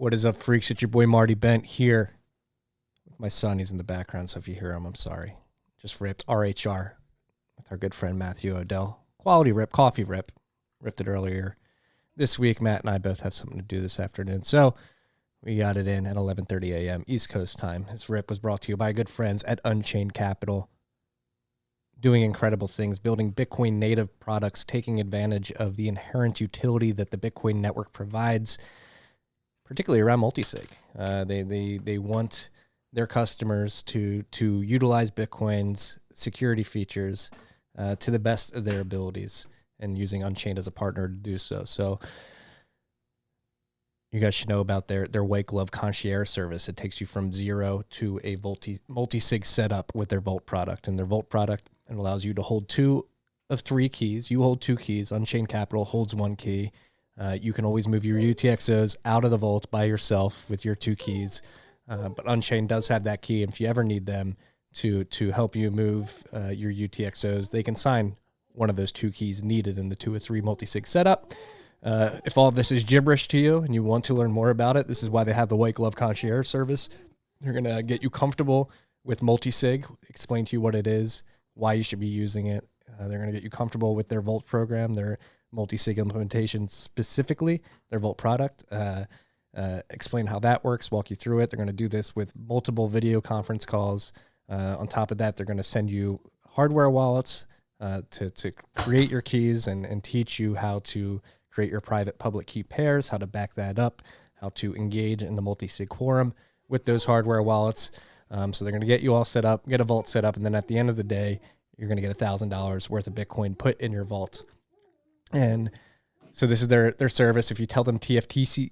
What is up, freaks? It's your boy Marty Bent here with my son. He's in the background, so if you hear him, I'm sorry. Just ripped RHR with our good friend Matthew Odell. Quality rip, coffee rip. Ripped it earlier this week. Matt and I both have something to do this afternoon, so we got it in at 11:30 a.m. East Coast time. This rip was brought to you by good friends at Unchained Capital, doing incredible things, building Bitcoin native products, taking advantage of the inherent utility that the Bitcoin network provides, particularly around multisig. They want their customers to utilize Bitcoin's security features to the best of their abilities, and using Unchained as a partner to do so. So you guys should know about their white glove concierge service. It takes you from zero to a multi-sig setup with their Vault product. And their Vault product, it allows you to hold 2 of 3 keys. You hold 2 keys. Unchained Capital holds 1 key. You can always move your UTXOs out of the vault by yourself with your 2 keys. But Unchained does have that key. And if you ever need them to help you move your UTXOs, they can sign one of those 2 keys needed in the 2 or 3 multi-sig setup. If all of this is gibberish to you and you want to learn more about it, this is why they have the white glove concierge service. They're going to get you comfortable with multi-sig, explain to you what it is, why you should be using it. They're going to get you comfortable with their Vault program, their multi-sig implementation specifically, their Vault product, explain how that works, walk you through it. They're going to do this with multiple video conference calls. On top of that, they're going to send you hardware wallets to create your keys and teach you how to create your private public key pairs, how to back that up, how to engage in the multi-sig quorum with those hardware wallets. So they're going to get you all set up, get a vault set up, and then at the end of the day, you're going to get $1,000 worth of Bitcoin put in your vault. And so this is their service. If you tell them TFTC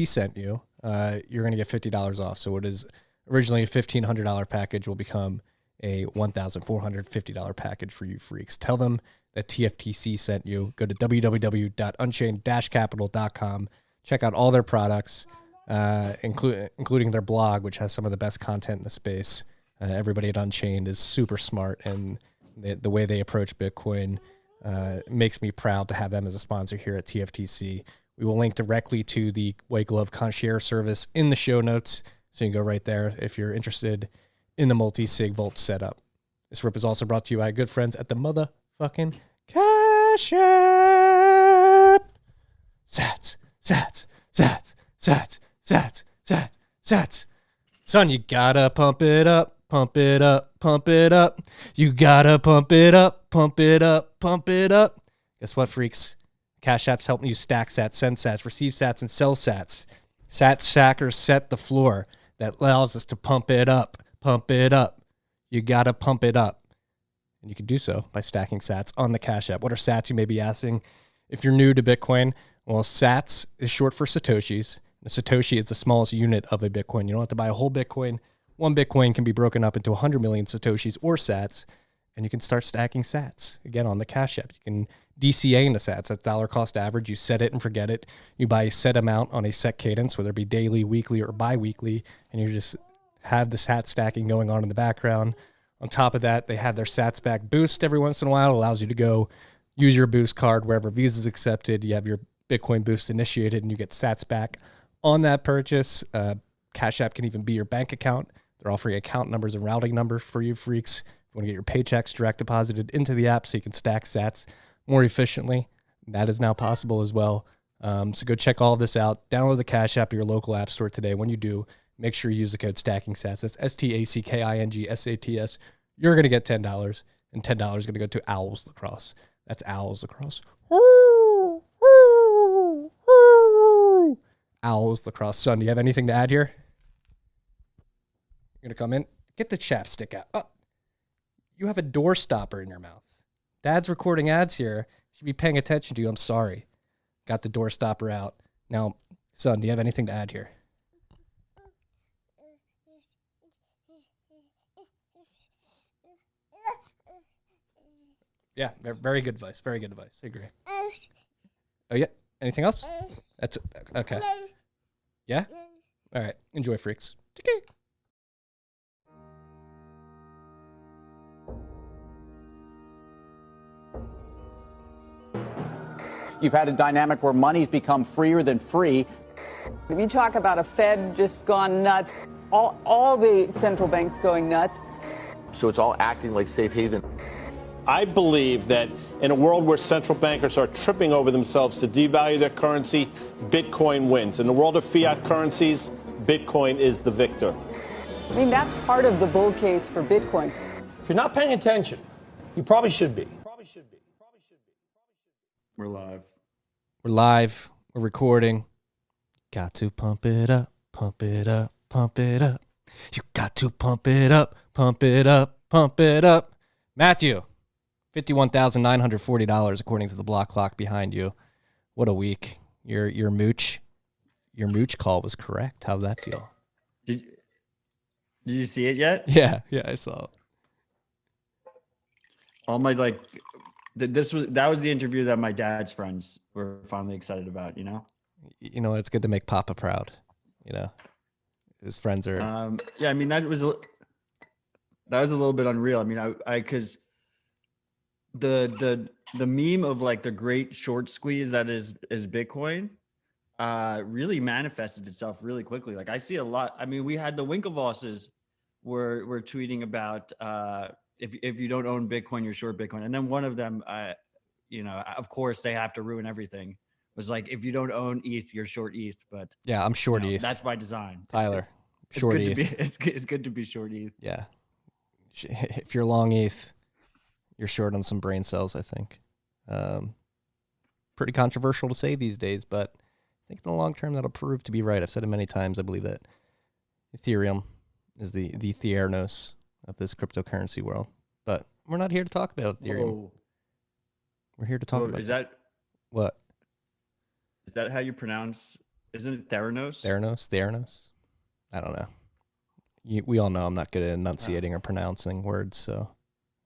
sent you, you're going to get $50 off. So what is originally a $1,500 package will become a $1,450 package for you freaks. Tell them that TFTC sent you. Go to www.unchained-capital.com. Check out all their products, including their blog, which has some of the best content in the space. Everybody at Unchained is super smart, and the way they approach Bitcoin makes me proud to have them as a sponsor here at TFTC. We will link directly to the white glove concierge service in the show notes, so you can go right there if you're interested in the multi-sig vault setup. This rip is also brought to you by good friends at the motherfucking Cash App. Sats. Son, you gotta pump it up. Pump it up. You gotta pump it up. Guess what, freaks? Cash App's helping you stack sats, send sats, receive sats, and sell sats. Sat stackers set the floor that allows us to pump it up. You gotta pump it up. And you can do so by stacking sats on the Cash App. What are sats, you may be asking? If you're new to Bitcoin, well, sats is short for Satoshis. A Satoshi is the smallest unit of a Bitcoin. You don't have to buy a whole Bitcoin. 1 Bitcoin can be broken up into 100 million Satoshis or sats, and you can start stacking sats. Again, on the Cash App, you can DCA into sats. That's dollar cost average. You set it and forget it. You buy a set amount on a set cadence, whether it be daily, weekly, or bi-weekly, and you just have the sat stacking going on in the background. On top of that, they have their sats back boost every once in a while. It allows you to go use your boost card wherever Visa is accepted. You have your Bitcoin boost initiated, and you get sats back on that purchase. Cash App can even be your bank account. They're offering account numbers and routing numbers for you freaks. If you want to get your paychecks direct deposited into the app so you can stack sats more efficiently, that is now possible as well. So go check all of this out. Download the Cash App at your local app store today. When you do, make sure you use the code STACKINGSATS. That's STACKINGSATS. You're going to get $10, and $10 is going to go to Owls Lacrosse. That's Owls Lacrosse. Owls Lacrosse. Son, do you have anything to add here? You're going to come in? Get the chapstick out. Oh, you have a door stopper in your mouth. Dad's recording ads here. You should be paying attention to you. I'm sorry. Got the door stopper out. Now, son, do you have anything to add here? Yeah, very good advice. Very good advice. I agree. Oh, yeah. Anything else? That's okay. Yeah? All right. Enjoy, freaks. Okay. You've had a dynamic where money's become freer than free. If you talk about a Fed just gone nuts, all the central banks going nuts. So it's all acting like safe haven. I believe that in a world where central bankers are tripping over themselves to devalue their currency, Bitcoin wins. In the world of fiat currencies, Bitcoin is the victor. I mean, that's part of the bull case for Bitcoin. If you're not paying attention, you probably should be. We're live. We're live. We're recording. Got to pump it up, pump it up, pump it up. You got to pump it up, pump it up, pump it up. Matthew, $51,940 according to the block clock behind you. What a week. Your mooch call was correct. How'd that feel? Did you see it yet? Yeah, I saw it. All my that was the interview that my dad's friends were finally excited about, you know? You know, it's good to make Papa proud, you know. His friends are yeah, I mean that was a little bit unreal. I mean, I cuz the meme of like the great short squeeze that is Bitcoin really manifested itself really quickly. Like I see a lot. I mean, we had the Winklevosses were tweeting about if you don't own Bitcoin, you're short Bitcoin. And then one of them, you know, of course they have to ruin everything. Was like, if you don't own ETH, you're short ETH. But yeah, I'm short ETH. ETH. That's by design. Tyler, short ETH. It's good to be short ETH. Yeah. If you're long ETH, you're short on some brain cells, I think. Pretty controversial to say these days, but I think in the long term that'll prove to be right. I've said it many times. I believe that Ethereum is the Theranos of this cryptocurrency world. But we're not here to talk about Ethereum. Whoa. We're here to talk about what? Is that how you pronounce? Isn't it Theranos? Theranos. I don't know. We all know I'm not good at enunciating or pronouncing words, so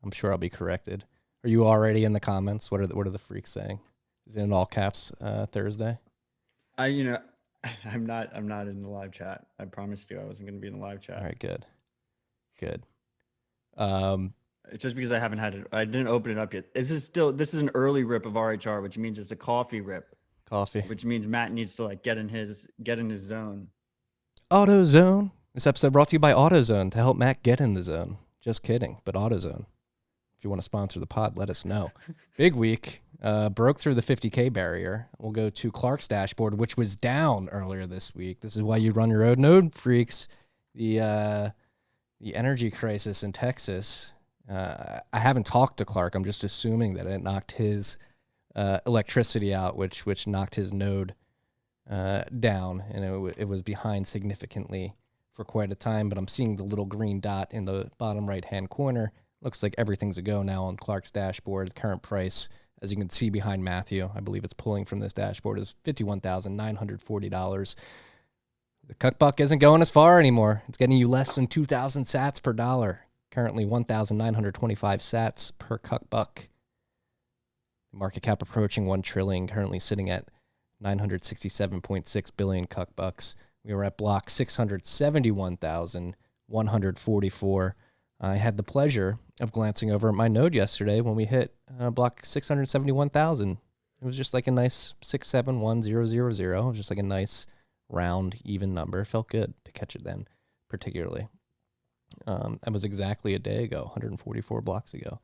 I'm sure I'll be corrected. Are you already in the comments? What are the freaks saying? Is it in all caps Thursday? I'm not in the live chat. I promised you I wasn't going to be in the live chat. All right, good. It's just because I didn't open it up yet. This is an early rip of RHR, which means it's a coffee rip. Coffee. Which means Matt needs to like get in his zone. AutoZone. This episode brought to you by AutoZone to help Matt get in the zone. Just kidding, but AutoZone. If you want to sponsor the pod, let us know. Big week. Broke through the 50K barrier. We'll go to Clark's dashboard, which was down earlier this week. This is why you run your own node, freaks. The energy crisis in Texas. I haven't talked to Clark. I'm just assuming that it knocked his electricity out, which knocked his node down, and it was behind significantly for quite a time. But I'm seeing the little green dot in the bottom right-hand corner. Looks like everything's a go now on Clark's dashboard. The current price, as you can see behind Matthew, I believe it's pulling from this dashboard, is $51,940. The cuck buck isn't going as far anymore. It's getting you less than 2,000 sats per dollar. Currently 1,925 sats per cuck buck. Market cap approaching 1 trillion, currently sitting at 967.6 billion cuck bucks. We were at block 671,144. I had the pleasure of glancing over at my node yesterday when we hit block 671,000. It was just like a nice 671000. It was just like a nice round, even number. It felt good to catch it then, particularly. That was exactly a day ago, 144 blocks ago.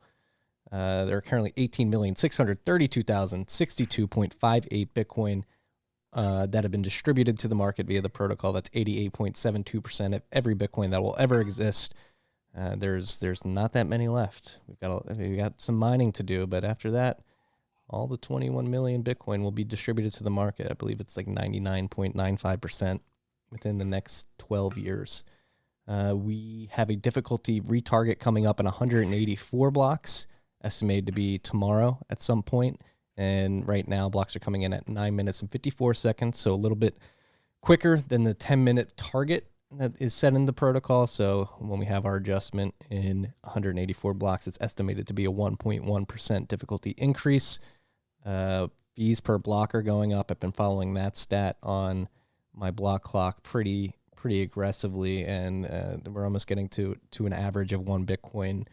There are currently 18,632,062.58 Bitcoin that have been distributed to the market via the protocol. That's 88.72% of every Bitcoin that will ever exist. There's not that many left. We've got some mining to do, but after that, all the 21 million Bitcoin will be distributed to the market. I believe it's like 99.95% within the next 12 years. We have a difficulty retarget coming up in 184 blocks, estimated to be tomorrow at some point. And right now, blocks are coming in at 9 minutes and 54 seconds, so a little bit quicker than the 10-minute target that is set in the protocol. So when we have our adjustment in 184 blocks, it's estimated to be a 1.1% difficulty increase. Fees per block are going up. I've been following that stat on my block clock pretty aggressively, and we're almost getting to an average of 1 Bitcoin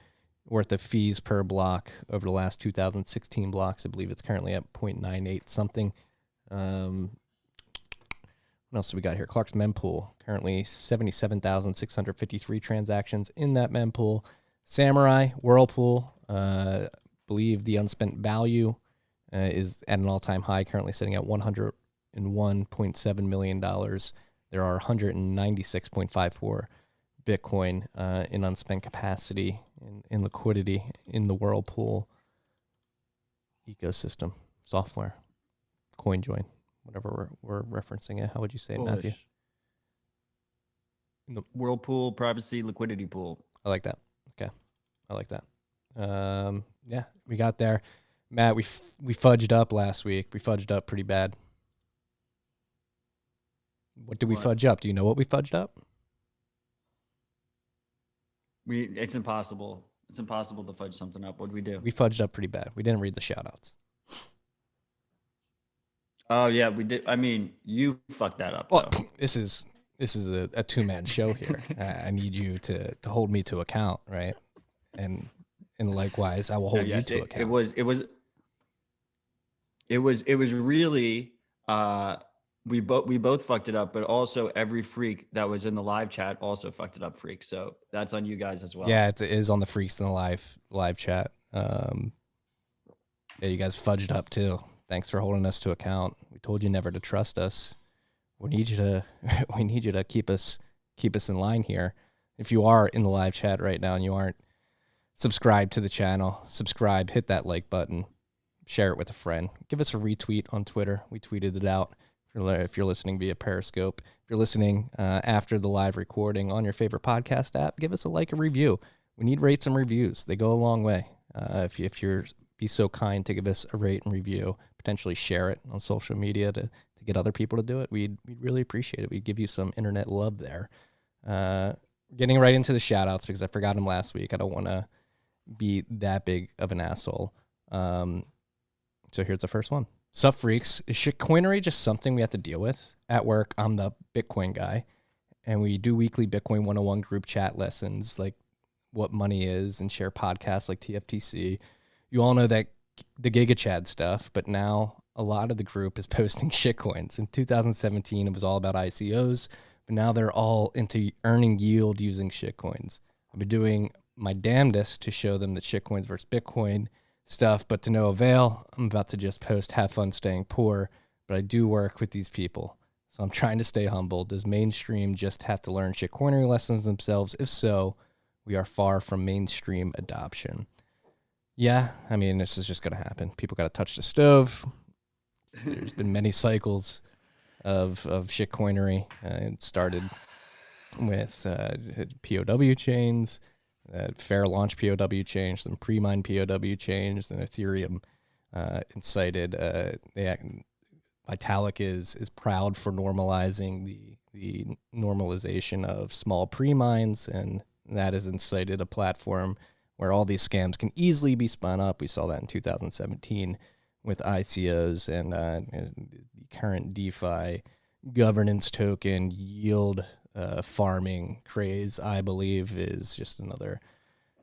worth of fees per block over the last 2016 blocks. I believe it's currently at 0.98 something. Let What else do we got here? Clark's Mempool, currently 77,653 transactions in that mempool. Samurai, Whirlpool, believe the unspent value is at an all-time high, currently sitting at $101.7 million. There are 196.54 Bitcoin in unspent capacity, in liquidity in the Whirlpool ecosystem, software, CoinJoin, whatever we're referencing it. How would you say it, Matthew? The Whirlpool privacy liquidity pool. I like that. Okay. I like that. Yeah, we got there. Matt, we fudged up last week. We fudged up pretty bad. What did we fudge up? Do you know what we fudged up? It's impossible. It's impossible to fudge something up. What did we do? We fudged up pretty bad. We didn't read the shout outs. Oh yeah, we did. I mean, you fucked that up. Well, this is a two-man show here. I need you to hold me to account, right? And likewise, I will hold you to account. It was really we both fucked it up, but also every freak that was in the live chat also fucked it up, freak. So that's on you guys as well. Yeah, it is on the freaks in the live chat. Yeah, you guys fudged up too. Thanks for holding us to account. We told you never to trust us. We need you to keep us in line here. If you are in the live chat right now and you aren't subscribed to the channel, subscribe, hit that like button, share it with a friend. Give us a retweet on Twitter. We tweeted it out. If you're listening via Periscope, if you're listening after the live recording on your favorite podcast app, give us a like and review. We need rates and reviews. They go a long way. If you're be so kind to give us a rate and review, potentially share it on social media to get other people to do it, we'd really appreciate it. We'd give you some internet love there. Getting right into the shout outs because I forgot them last week. I don't want to be that big of an asshole. So here's the first one. Sup, freaks? Is shitcoinery just something we have to deal with? At work, I'm the Bitcoin guy, and we do weekly Bitcoin 101 group chat lessons like what money is and share podcasts like TFTC. You all know that the GigaChad stuff, but now a lot of the group is posting shitcoins. In 2017, it was all about ICOs, but now they're all into earning yield using shitcoins. I've been doing my damnedest to show them that shitcoins versus Bitcoin stuff, but to no avail. I'm about to just post have fun staying poor, but I do work with these people. So I'm trying to stay humble. Does mainstream just have to learn shitcoinery lessons themselves? If so, we are far from mainstream adoption. Yeah, I mean, this is just going to happen. People got to touch the stove. There's been many cycles of shitcoinery. It started with POW chains, fair launch POW change, then pre-mine POW change, then Ethereum incited. Vitalik is proud for normalizing the normalization of small pre-mines, and that has incited a platform where all these scams can easily be spun up. We saw that in 2017 with ICOs and the current DeFi governance token yield farming craze, I believe, is just another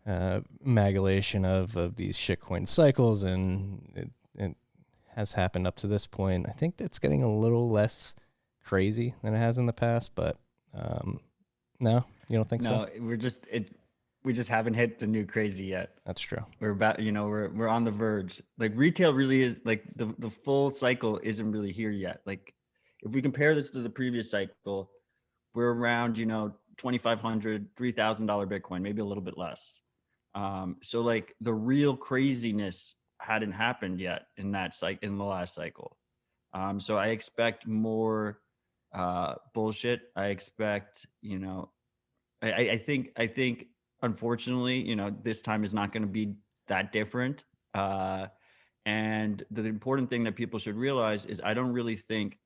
amalgamation of these shitcoin cycles, and it has happened up to this point. I think that's getting a little less crazy than it has in the past, but no, you don't think so? No, we just haven't hit the new crazy yet. That's true. We're about, we're on the verge. Like retail really is like the full cycle isn't really here yet. Like if we compare this to the previous cycle, we're around, $2,500, $3,000 Bitcoin, maybe a little bit less. So like the real craziness hadn't happened yet in the last cycle. So I expect more bullshit. I expect, I think unfortunately, this time is not going to be that different. And the important thing that people should realize is I don't really think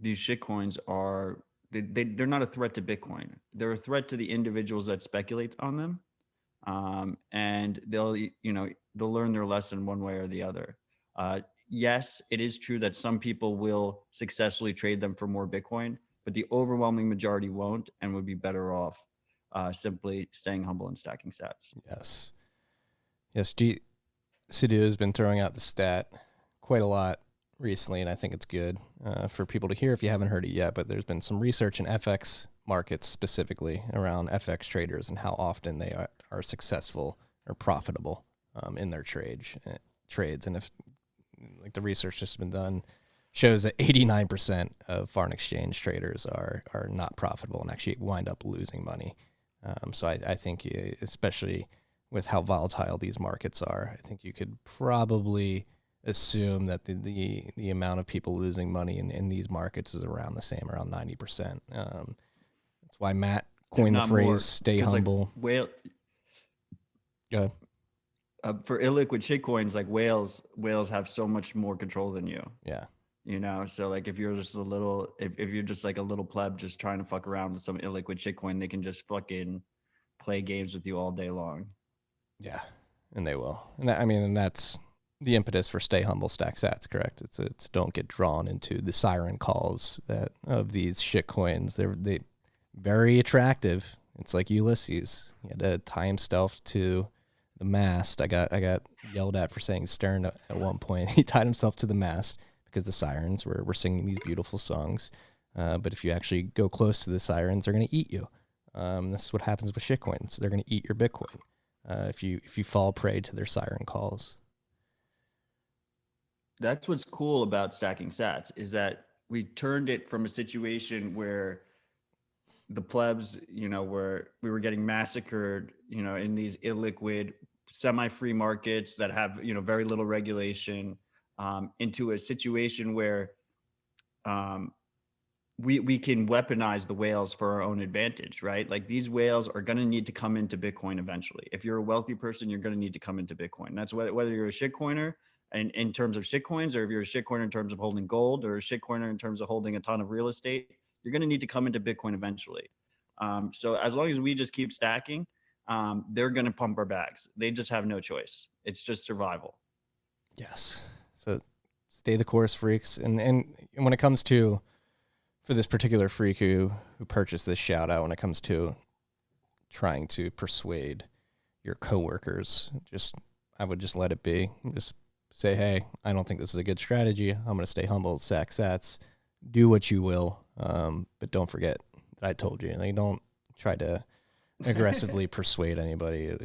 these shitcoins they're not a threat to Bitcoin. They're a threat to the individuals that speculate on them. And they'll learn their lesson one way or the other. Yes, it is true that some people will successfully trade them for more Bitcoin, but the overwhelming majority won't and would be better off simply staying humble and stacking sats. Yes. Sidhu has been throwing out the stat quite a lot recently, and I think it's good for people to hear if you haven't heard it yet, but there's been some research in FX markets specifically around FX traders and how often they are successful or profitable in their trades. And if like the research that's been done shows that 89% of foreign exchange traders are not profitable and actually wind up losing money. So I think, especially with how volatile these markets are, I think you could probably assume that the amount of people losing money in these markets is around the same, around 90%. That's why Matt coined the phrase more, "stay humble." Like Go ahead. For illiquid shitcoins, like whales have so much more control than you. Yeah. You know, so like if you're just if you're just like a little pleb just trying to fuck around with some illiquid shitcoin, they can just fucking play games with you all day long. Yeah, and they will. And that's the impetus for stay humble, stack sats, correct? It's don't get drawn into the siren calls of these shitcoins. They very attractive. It's like Ulysses. He had to tie himself to the mast. I got yelled at for saying stern at one point. He tied himself to the mast because the sirens were singing these beautiful songs. But if you actually go close to the sirens, they're going to eat you. This is what happens with shitcoins. They're going to eat your Bitcoin if you fall prey to their siren calls. That's what's cool about stacking sats, is that we turned it from a situation where the plebs, we were getting massacred, in these illiquid, semi-free markets that have, very little regulation, into a situation where we can weaponize the whales for our own advantage, right? Like these whales are going to need to come into Bitcoin eventually. If you're a wealthy person, you're going to need to come into Bitcoin. That's whether you're a shitcoiner and in terms of shitcoins, or if you're a shitcoiner in terms of holding gold, or a shitcoiner in terms of holding a ton of real estate, you're going to need to come into Bitcoin eventually. So as long as we just keep stacking, they're going to pump our bags. They just have no choice. It's just survival. Yes. So stay the course, freaks. And when it comes to, for this particular freak who purchased this shout out, when it comes to trying to persuade your coworkers, I would just let it be. Just say, hey, I don't think this is a good strategy. I'm going to stay humble, sack sats, do what you will. But don't forget that I told you. Like, don't try to aggressively persuade anybody.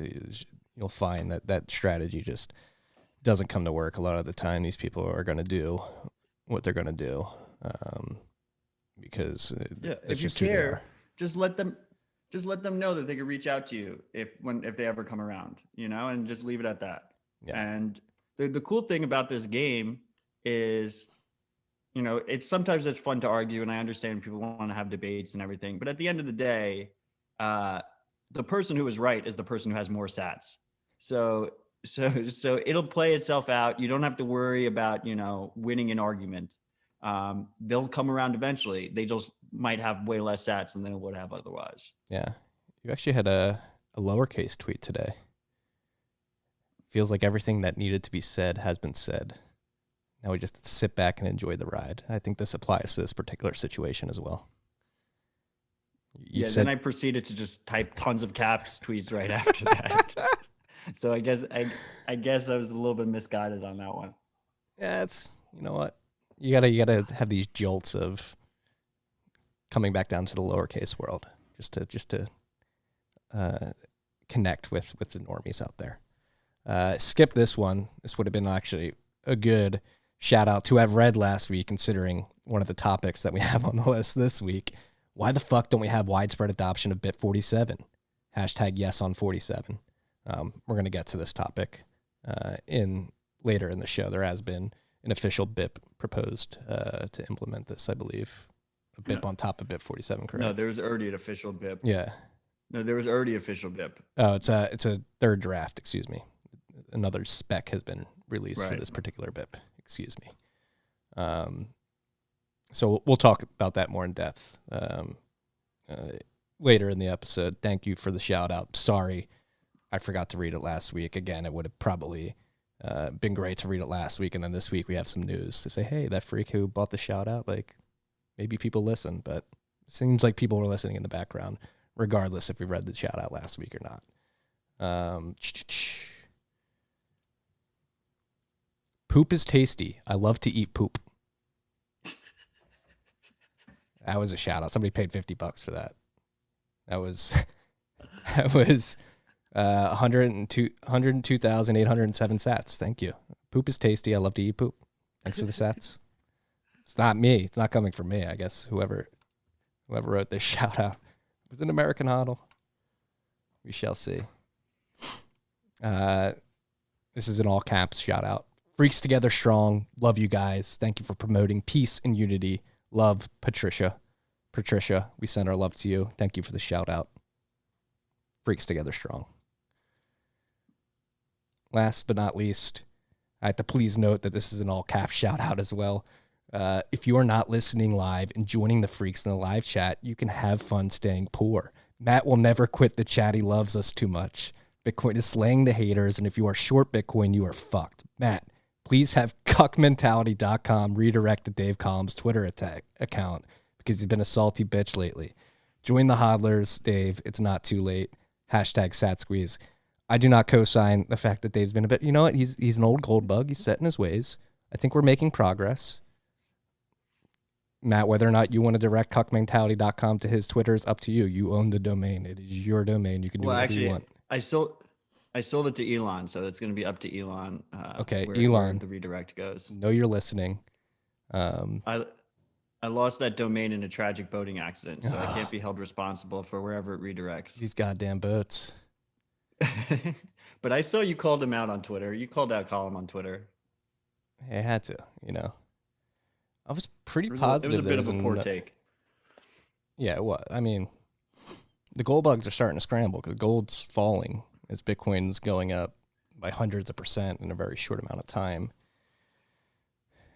You'll find that strategy just doesn't come to work. A lot of the time, these people are going to do what they're going to do. Because if you care, just let them know that they can reach out to you if they ever come around, and just leave it at that. Yeah. And the cool thing about this game is, sometimes it's fun to argue, and I understand people want to have debates and everything, but at the end of the day, the person who is right is the person who has more sats. So it'll play itself out. You don't have to worry about, winning an argument. They'll come around eventually. They just might have way less sats than they would have otherwise. Yeah. You actually had a lowercase tweet today. Feels like everything that needed to be said has been said. Now we just sit back and enjoy the ride. I think this applies to this particular situation as well. Then I proceeded to just type tons of caps tweets right after that. So I guess I was a little bit misguided on that one. Yeah, it's, you know what? You gotta have these jolts of coming back down to the lowercase world, just to connect with the normies out there. Skip this one. This would have been actually a good shout out to have read last week, considering one of the topics that we have on the list this week. Why the fuck don't we have widespread adoption of BIP47? Hashtag yes on 47. We're going to get to this topic later in the show. There has been an official BIP proposed to implement this, I believe. A BIP on top of BIP47, correct? No, there was already an official BIP. Yeah. No, there was already official BIP. Oh, it's a third draft, excuse me. Another spec has been released for this particular BIP, excuse me. So we'll talk about that more in depth later in the episode. Thank you for the shout out. Sorry, I forgot to read it last week. Again, it would have probably been great to read it last week, and then this week we have some news to say, hey, that freak who bought the shout out, like, maybe people listen, but it seems like people were listening in the background, regardless if we read the shout out last week or not. Poop is tasty. I love to eat poop. That was a shout out. Somebody paid $50 for that. That was that was 102,807 sats. Thank you. Poop is tasty. I love to eat poop. Thanks for the sats. It's not me. It's not coming from me. I guess whoever wrote this shout out was an American Hodl. We shall see. This is an all caps shout out. Freaks together strong. Love you guys. Thank you for promoting peace and unity. Love, Patricia. Patricia, we send our love to you. Thank you for the shout out. Freaks together strong. Last but not least, I have to please note that this is an all caps shout out as well. If you are not listening live and joining the freaks in the live chat, you can have fun staying poor. Matt will never quit the chat. He loves us too much. Bitcoin is slaying the haters, and if you are short Bitcoin, you are fucked. Matt, please have cuckmentality.com redirect to Dave Collins' Twitter account because he's been a salty bitch lately. Join the hodlers, Dave. It's not too late. Hashtag SatSqueeze. I do not co-sign the fact that Dave's been a bit. You know what? He's an old gold bug. He's set in his ways. I think we're making progress. Matt, whether or not you want to direct cuckmentality.com to his Twitter is up to you. You own the domain. It is your domain. You can do whatever you want. I sold it to Elon, so it's going to be up to Elon. Okay, where Elon, the redirect goes. Know you're listening. I lost that domain in a tragic boating accident, so I can't be held responsible for wherever it redirects. These goddamn boats. But I saw you called him out on Twitter. You called out Colin on Twitter. I had to, I was pretty positive. It was a bit of a poor take. Yeah, what? I mean, the gold bugs are starting to scramble because gold's falling as Bitcoin's going up by hundreds of percent in a very short amount of time.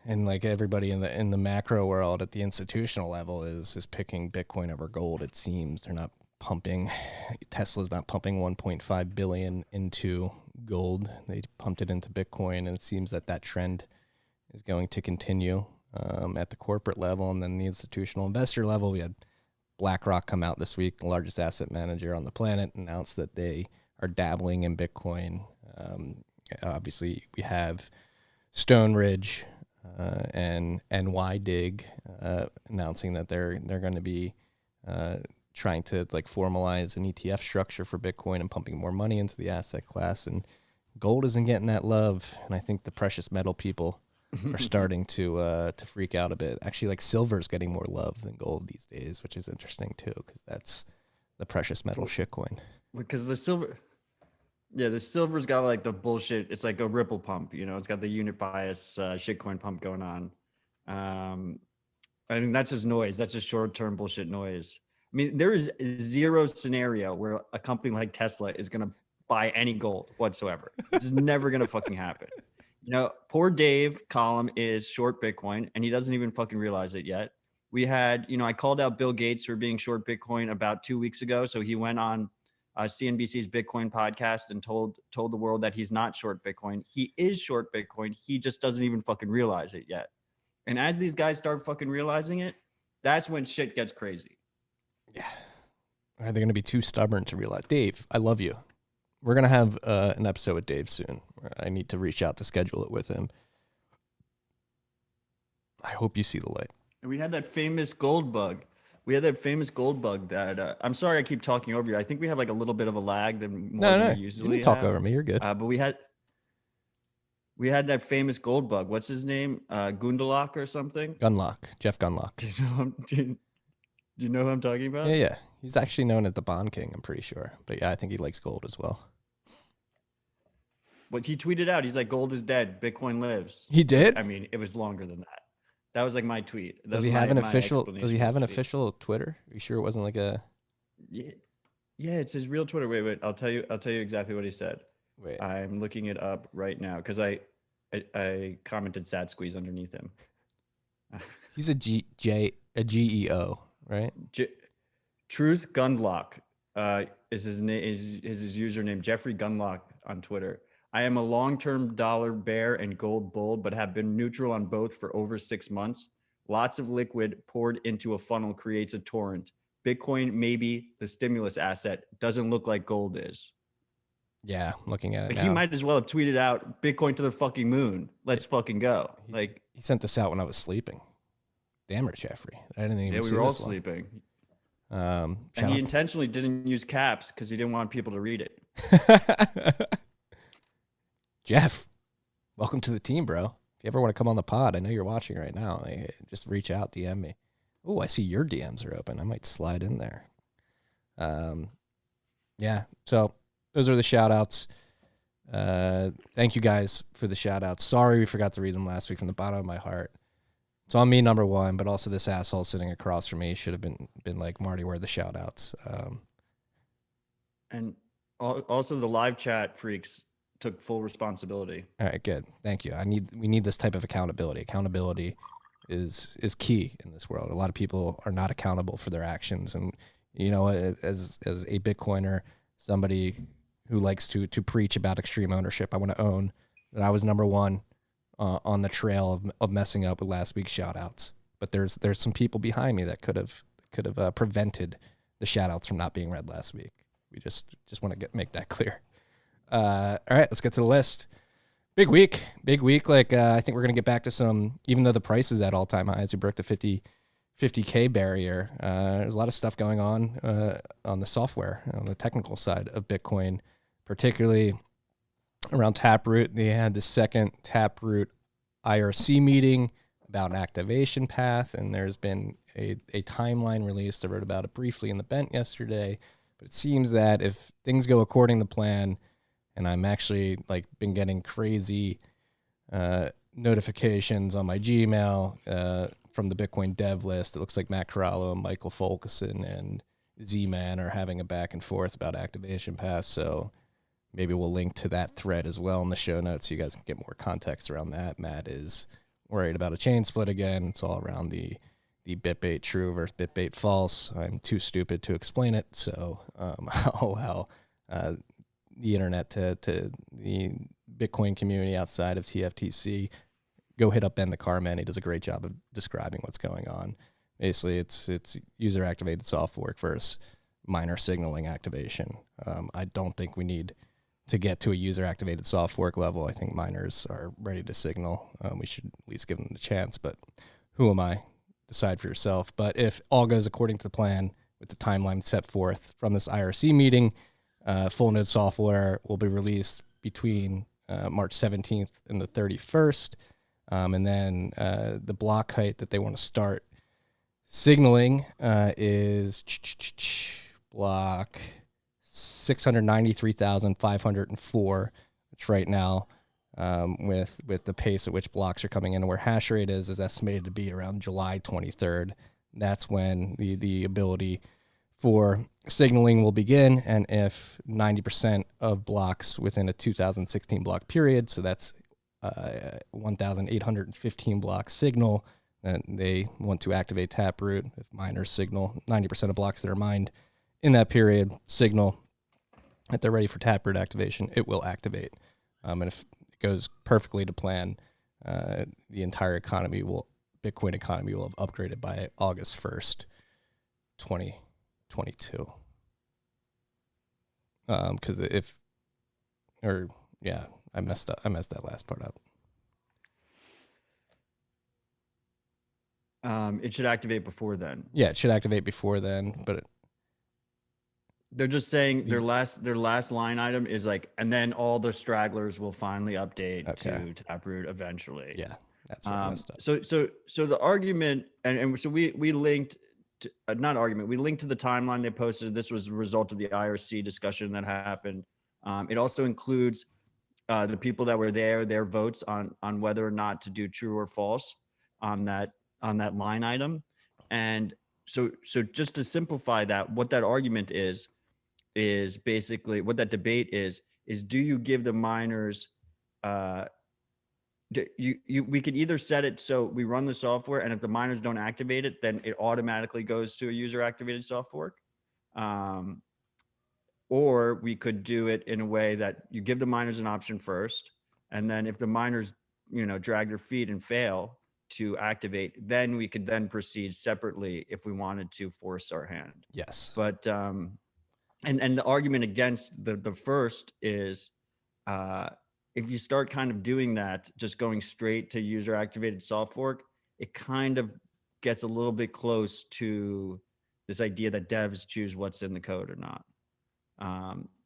And like everybody in the macro world at the institutional level is picking Bitcoin over gold. It seems they're not pumping. Tesla's not pumping 1.5 billion into gold. They pumped it into Bitcoin, and it seems that trend is going to continue at the corporate level. And then the institutional investor level, we had BlackRock come out this week, the largest asset manager on the planet, announced that they are dabbling in Bitcoin. Obviously, we have Stone Ridge and NYDIG announcing that they're going to be trying to like formalize an ETF structure for Bitcoin and pumping more money into the asset class. And gold isn't getting that love, and I think the precious metal people are starting to freak out a bit. Actually, like silver's getting more love than gold these days, which is interesting too, because that's the precious metal shitcoin. Because the silver's got like the bullshit. It's like a Ripple pump, it's got the unit bias shitcoin pump going on. I mean, that's just noise. That's just short-term bullshit noise. I mean, there is zero scenario where a company like Tesla is going to buy any gold whatsoever. It's just never going to fucking happen. Poor Dave Collum is short Bitcoin, and he doesn't even fucking realize it yet. We had, I called out Bill Gates for being short Bitcoin about 2 weeks ago. So he went on CNBC's Bitcoin podcast and told the world that he's not short Bitcoin. He is short Bitcoin. He just doesn't even fucking realize it yet. And as these guys start fucking realizing it, that's when shit gets crazy. Yeah. Are they going to be too stubborn to realize? Dave, I love you. We're going to have an episode with Dave soon. I need to reach out to schedule it with him. I hope you see the light. And we had that famous gold bug. That I'm sorry I keep talking over you. I think we have like a little bit of a lag than more than we usually you didn't talk over me. You're good. But we had that famous gold bug. What's his name? Gundalach or something? Gunlock. Jeff Gunlock. Do you know who I'm talking about? Yeah. He's actually known as the Bond King, I'm pretty sure. But yeah, I think he likes gold as well. But he tweeted out, he's like, gold is dead, Bitcoin lives. He did? I mean, it was longer than that. That was like my tweet. Does he have an official Twitter? Are you sure it wasn't like a... Yeah, it's his real Twitter. Wait. I'll tell you exactly what he said. Wait. I'm looking it up right now because I commented sad squeeze underneath him. He's a GEO, right? Truth Gundlock is his name. Is his username? Jeffrey Gundlock on Twitter. I am a long-term dollar bear and gold bull, but have been neutral on both for over 6 months. Lots of liquid poured into a funnel creates a torrent. Bitcoin, maybe the stimulus asset, doesn't look like gold is. Yeah, I'm looking at it now. He might as well have tweeted out Bitcoin to the fucking moon. Let's fucking go. He sent this out when I was sleeping. Damn it, Jeffrey. I didn't even Yeah, see we were all this one. sleeping. Shout And he out- intentionally didn't use caps because he didn't want people to read it. Jeff, welcome to the team, bro. If you ever want to come on the pod, I know you're watching right now. Just reach out, DM me. Oh, I see your DMs are open. I might slide in there. Yeah, so those are the shout outs. Thank you guys for the shout outs. Sorry we forgot to read them last week from the bottom of my heart. It's on me, number one, but also this asshole sitting across from me should have been like, Marty, where are the shout outs? And also the live chat freaks took full responsibility. All right, good. Thank you. We need this type of accountability. Accountability is key in this world. A lot of people are not accountable for their actions. And you know, as a Bitcoiner, somebody who likes to preach about extreme ownership, I want to own that I was number one on the trail of messing up with last week's shout outs. But there's some people behind me that could have prevented the shout outs from not being read last week. We just want to make that clear. All right, let's get to the list. Big week. Like, I think we're going to get back to some, even though the price is at all-time highs, we broke the 50K barrier. There's a lot of stuff going on the software, on the technical side of Bitcoin, particularly around Taproot. They had the second Taproot IRC meeting about an activation path, and there's been a timeline released. I wrote about it briefly in the Bent yesterday, but it seems that if things go according to plan, and I'm actually been getting crazy notifications on my Gmail from the Bitcoin dev list. It looks like Matt Corallo and Michael Fulkerson and Z-Man are having a back and forth about activation paths. So maybe we'll link to that thread as well in the show notes so you guys can get more context around that. Matt is worried about a chain split again. It's all around the Bitbait true versus Bitbait false. I'm too stupid to explain it, so I'll allow the internet to the Bitcoin community outside of TFTC. Go hit up Ben the Carman. He does a great job of describing what's going on. Basically, it's user activated soft fork versus miner signaling activation. I don't think we need to get to a user activated soft fork level. I think miners are ready to signal. We should at least give them the chance, but who am I? Decide for yourself. But if all goes according to the plan with the timeline set forth from this IRC meeting, full node software will be released between March 17th and the 31st. And then the block height that they want to start signaling is block 693,504, which right now, with the pace at which blocks are coming in and where hash rate is estimated to be around July 23rd. That's when the ability for signaling will begin. And if 90% of blocks within a 2016 block period, so that's 1,815 block signal, then they want to activate Taproot. If miners signal 90% of blocks that are mined in that period signal that they're ready for Taproot activation, it will activate. And if it goes perfectly to plan, the entire Bitcoin economy will have upgraded by August 1st, 2022. Because I messed that last part up. It should activate before then. Yeah, it should activate before then, but they're just saying their last line item is and then all the stragglers will finally update to Taproot eventually. Yeah, that's what I messed up. So the argument, and so we linked to, we linked to the timeline they posted. This was a result of the IRC discussion that happened. It also includes the people that were there, their votes on whether or not to do true or false on that line item. And so just to simplify that, what that argument is basically what that debate is do you give the miners we could either set it so we run the software, and if the miners don't activate it, then it automatically goes to a user activated soft fork, or we could do it in a way that you give the miners an option first, and then if the miners drag their feet and fail to activate, then we could then proceed separately if we wanted to force our hand. Yes. But and the argument against the first is if you start kind of doing that, just going straight to user activated soft fork, it kind of gets a little bit close to this idea that devs choose what's in the code or not.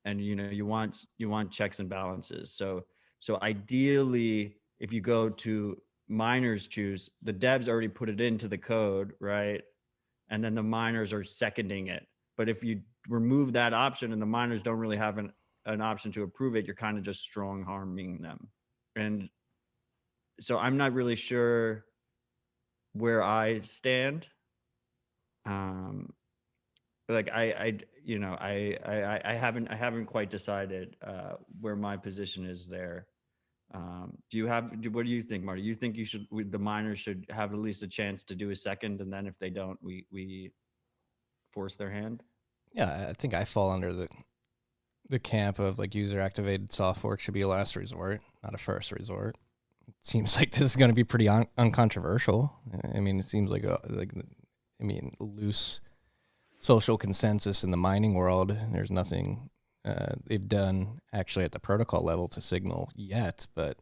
And you want checks and balances. So ideally, if you go to miners choose, the devs already put it into the code, right? And then the miners are seconding it. But if you remove that option and the miners don't really have an option to approve it, you're kind of just strong harming them. And so I'm not really sure where I stand. Like I haven't quite decided where my position is there. What do you think, Marty? You think the miners should have at least a chance to do a second, and then if they don't, we force their hand? Yeah, I think I fall under the camp of like user activated soft fork should be a last resort, not a first resort. It seems like this is going to be pretty uncontroversial. I mean, it seems like loose social consensus in the mining world. There's nothing they've done actually at the protocol level to signal yet, but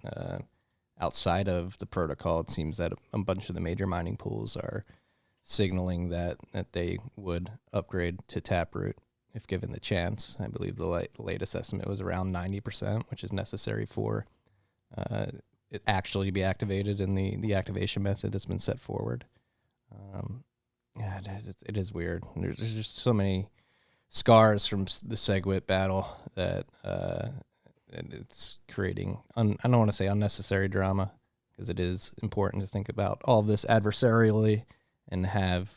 outside of the protocol, it seems that a bunch of the major mining pools are signaling that they would upgrade to Taproot if given the chance. I believe the latest estimate was around 90%, which is necessary for it actually to be activated in the activation method that's been set forward. Yeah, it is weird. There's just so many scars from the SegWit battle that it's creating, I don't want to say unnecessary drama, because it is important to think about all of this adversarially and have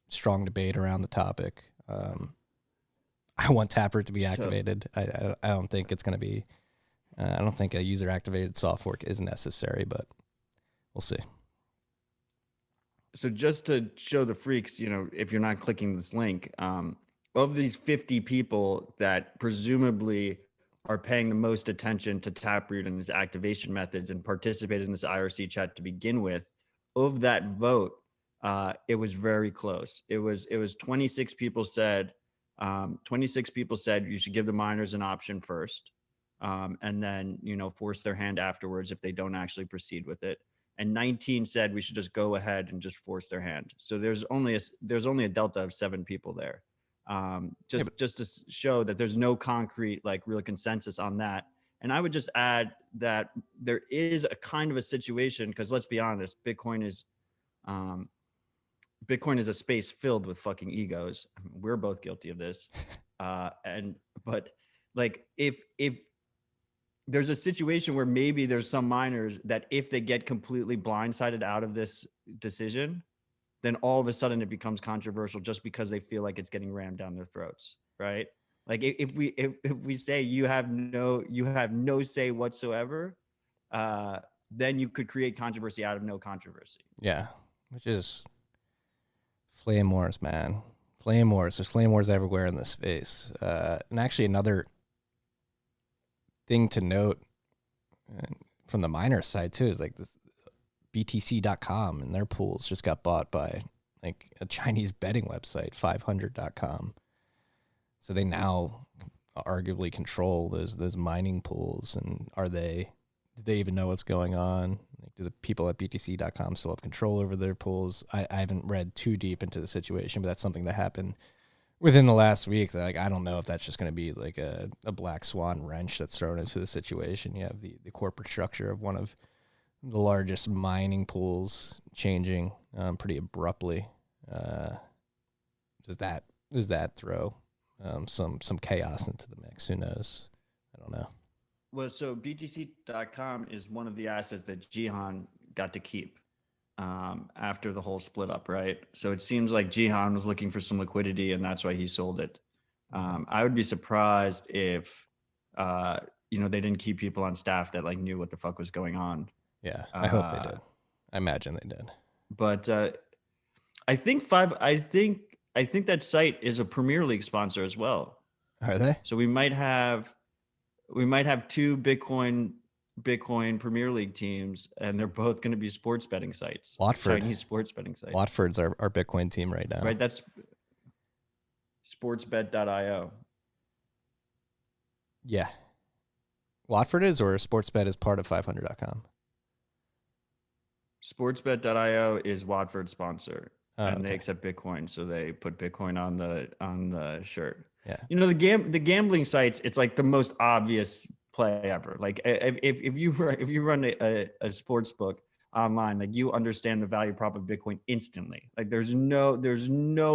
strong debate around the topic. I want Taproot to be activated. I don't think it's going to be, I don't think a user activated soft fork is necessary, but we'll see. So just to show the freaks, if you're not clicking this link, of these 50 people that presumably are paying the most attention to Taproot and its activation methods and participated in this IRC chat to begin with, of that vote, it was very close. It was 26 people said you should give the miners an option first, and then force their hand afterwards if they don't actually proceed with it. And 19 said we should just go ahead and just force their hand. So there's only a delta of 7 people there. Just to show that there's no concrete real consensus on that. And I would just add that there is a kind of a situation, because let's be honest, Bitcoin is a space filled with fucking egos. I mean, we're both guilty of this. But if there's a situation where maybe there's some miners that if they get completely blindsided out of this decision, then all of a sudden it becomes controversial just because they feel like it's getting rammed down their throats, right? Like if we say you have no say whatsoever, then you could create controversy out of no controversy. Yeah, which is flame wars, man. Flame wars. There's flame wars everywhere in this space. And actually another thing to note from the miner side too is like this BTC.com and their pools just got bought by like a Chinese betting website, 500.com. So they now arguably control those mining pools. And do they even know what's going on? Like, do the people at BTC.com still have control over their pools? I haven't read too deep into the situation, but that's something that happened within the last week. That, I don't know if that's just going to be like a black swan wrench that's thrown into the situation. You have the corporate structure of one of the largest mining pools changing pretty abruptly. Does that throw some chaos into the mix? Who knows? I don't know. Well, so BTC.com is one of the assets that Jihan got to keep after the whole split up, right? So it seems like Jihan was looking for some liquidity, and that's why he sold it. I would be surprised if they didn't keep people on staff that knew what the fuck was going on. Yeah, I hope they did. I imagine they did. But I think that site is a Premier League sponsor as well. Are they? So we might have 2 Bitcoin Premier League teams, and they're both going to be sports betting sites. Watford. Chinese sports betting sites. Watford's our Bitcoin team right now. Right, that's sportsbet.io. Yeah. Watford is, or Sportsbet is part of 500.com? Sportsbet.io is Watford's sponsor, and they Okay. accept Bitcoin, so they put Bitcoin on the shirt. Yeah. You know, the gambling sites, it's like the most obvious play ever. Like if you run a sports book online, like you understand the value prop of Bitcoin instantly. Like there's no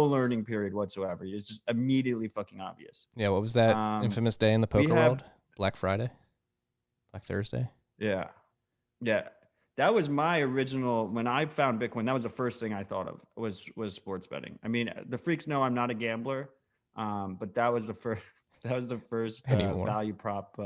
learning period whatsoever. It's just immediately fucking obvious. Yeah. What was that infamous day in the poker world? Black Friday? Black Thursday? Yeah. Yeah. That was my original, when I found Bitcoin, that was the first thing I thought of was sports betting. I mean, the freaks know I'm not a gambler. But that was the first value prop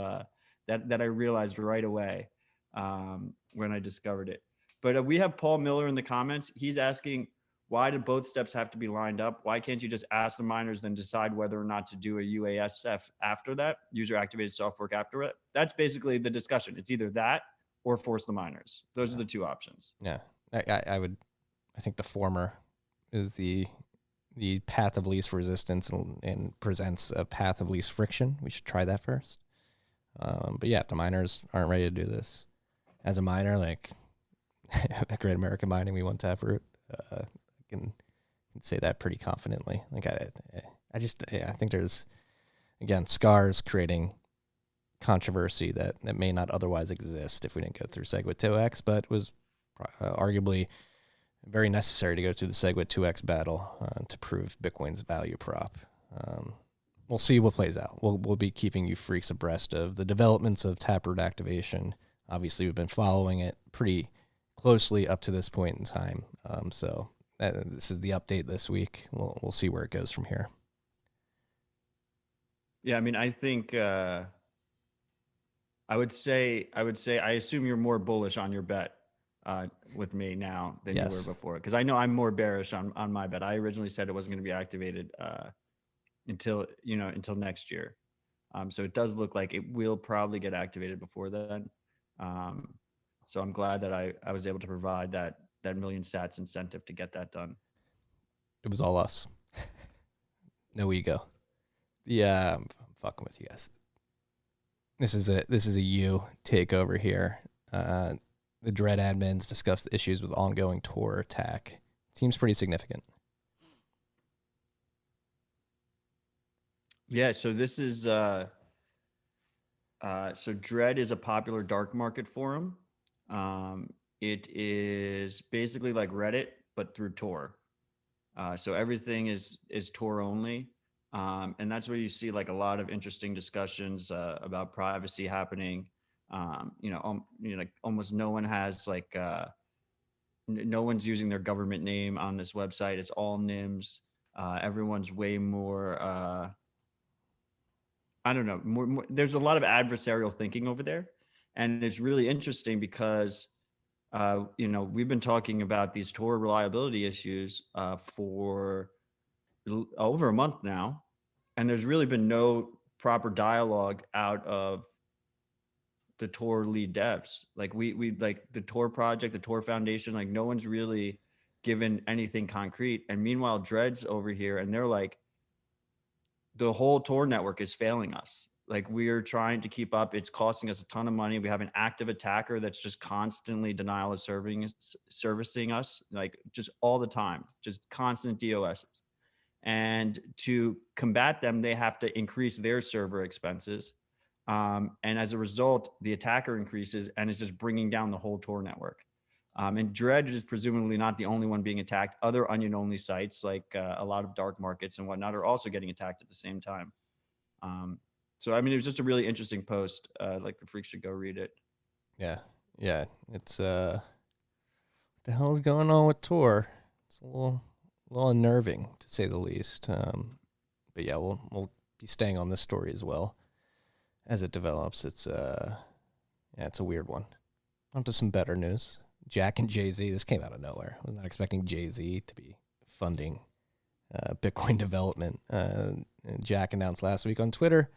that I realized right away when I discovered it. But we have Paul Miller in the comments. He's asking, why do both steps have to be lined up? Why can't you just ask the miners, then decide whether or not to do a UASF after that, user activated soft fork after it? That's basically the discussion. It's either that or force the miners. Those are the two options. Yeah, I think the former is the path of least resistance and presents a path of least friction. We should try that first. But yeah, if the miners aren't ready to do this, as a miner, like at Great American Mining, we want Taproot. I can say that pretty confidently. Like I think there's, again, scars creating controversy that may not otherwise exist if we didn't go through SegWit 2x, but was arguably very necessary to go through the SegWit 2x battle to prove Bitcoin's value prop. We'll see what plays out. We'll be keeping you freaks abreast of the developments of Taproot activation. Obviously, we've been following it pretty closely up to this point in time. So this is the update this week. We'll see where it goes from here. Yeah, I mean, I think I would say I assume you're more bullish on your bet with me now than you were before, because I know I'm more bearish on my bet. I originally said it wasn't going to be activated until next year. So it does look like it will probably get activated before then. So I'm glad that I was able to provide that million sats incentive to get that done. It was all us. No ego. Yeah, I'm fucking with you guys. This is a you takeover here. The Dread admins discuss the issues with ongoing Tor attack. Seems pretty significant. Yeah, so this is so Dread is a popular dark market forum. It is basically like Reddit, but through Tor. So everything is Tor only. And that's where you see like a lot of interesting discussions about privacy happening. Like almost no one has like no one's using their government name on this website. It's all NIMS. Everyone's way more I don't know, more there's a lot of adversarial thinking over there, and it's really interesting because we've been talking about these Tor reliability issues for over a month now, and there's really been no proper dialogue out of the Tor lead devs. Like we like the Tor project, the Tor Foundation, like no one's really given anything concrete. And meanwhile, Dread's over here and they're like, the whole Tor network is failing us. Like we're trying to keep up. It's costing us a ton of money. We have an active attacker that's just constantly denial of servicing us, like just all the time, just constant DOSs. And to combat them, they have to increase their server expenses. And as a result, the attacker increases and it's just bringing down the whole Tor network. And Dredge is presumably not the only one being attacked. Other onion-only sites, like a lot of dark markets and whatnot, are also getting attacked at the same time. So, I mean, it was just a really interesting post. Like the freaks should go read it. Yeah. It's what the hell is going on with Tor? It's a little unnerving, to say the least. But yeah, we'll be staying on this story as well as it develops. It's it's a weird one. On to some better news. Jack and Jay-Z, this came out of nowhere. I was not expecting Jay-Z to be funding Bitcoin development. Jack announced last week on Twitter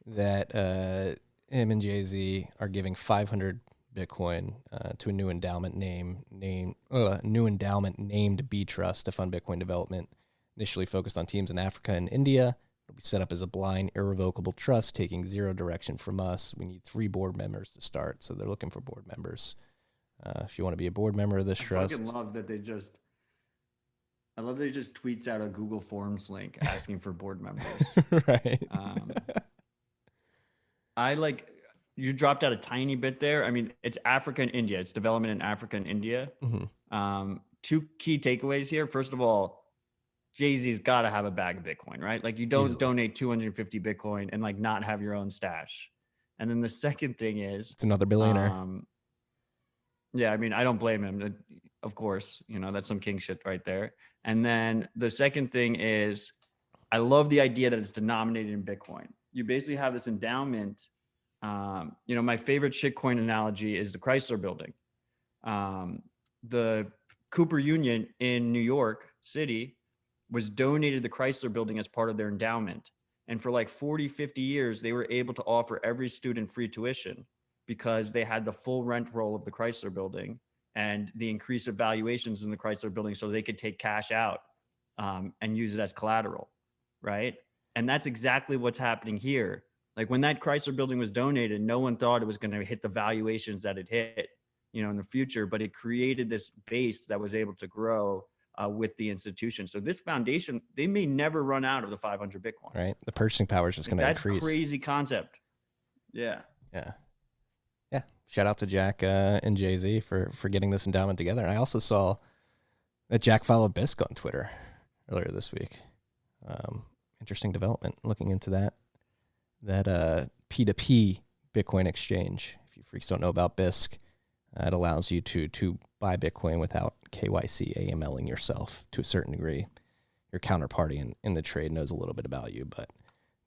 that him and Jay-Z are giving 500 Bitcoin to a new endowment named B Trust to fund Bitcoin development, initially focused on teams in Africa and India. It'll be set up as a blind, irrevocable trust, taking zero direction from us. We need 3 board members to start, so they're looking for board members. If you want to be a board member of this trust, I fucking love that I love that he just tweets out a Google Forms link asking for board members. right? I like you dropped out a tiny bit there. I mean, it's Africa and India. It's development in Africa and India. Two key takeaways here. First of all, Jay-Z's got to have a bag of Bitcoin, right? Like you don't Easily. donate 250 Bitcoin and like not have your own stash. And then the second thing is It's another billionaire. Yeah, I mean, I don't blame him. Of course, that's some king shit right there. And then the second thing is I love the idea that it's denominated in Bitcoin. You basically have this endowment. My favorite shitcoin analogy is the Chrysler Building. The Cooper Union in New York City was donated the Chrysler Building as part of their endowment. And for like 40, 50 years, they were able to offer every student free tuition because they had the full rent roll of the Chrysler Building and the increase of valuations in the Chrysler Building so they could take cash out and use it as collateral, right? And that's exactly what's happening here. Like when that Chrysler Building was donated, no one thought it was going to hit the valuations that it hit, in the future, but it created this base that was able to grow with the institution. So this foundation, they may never run out of the 500 Bitcoin. Right. The purchasing power is just going to increase. That's crazy concept. Yeah. Yeah. Yeah. Shout out to Jack and Jay-Z for getting this endowment together. And I also saw that Jack followed Bisq on Twitter earlier this week. Interesting development looking into that P2P Bitcoin exchange. If you freaks don't know about Bisq, it allows you to buy Bitcoin without KYC AMLing yourself to a certain degree. Your counterparty in the trade knows a little bit about you, but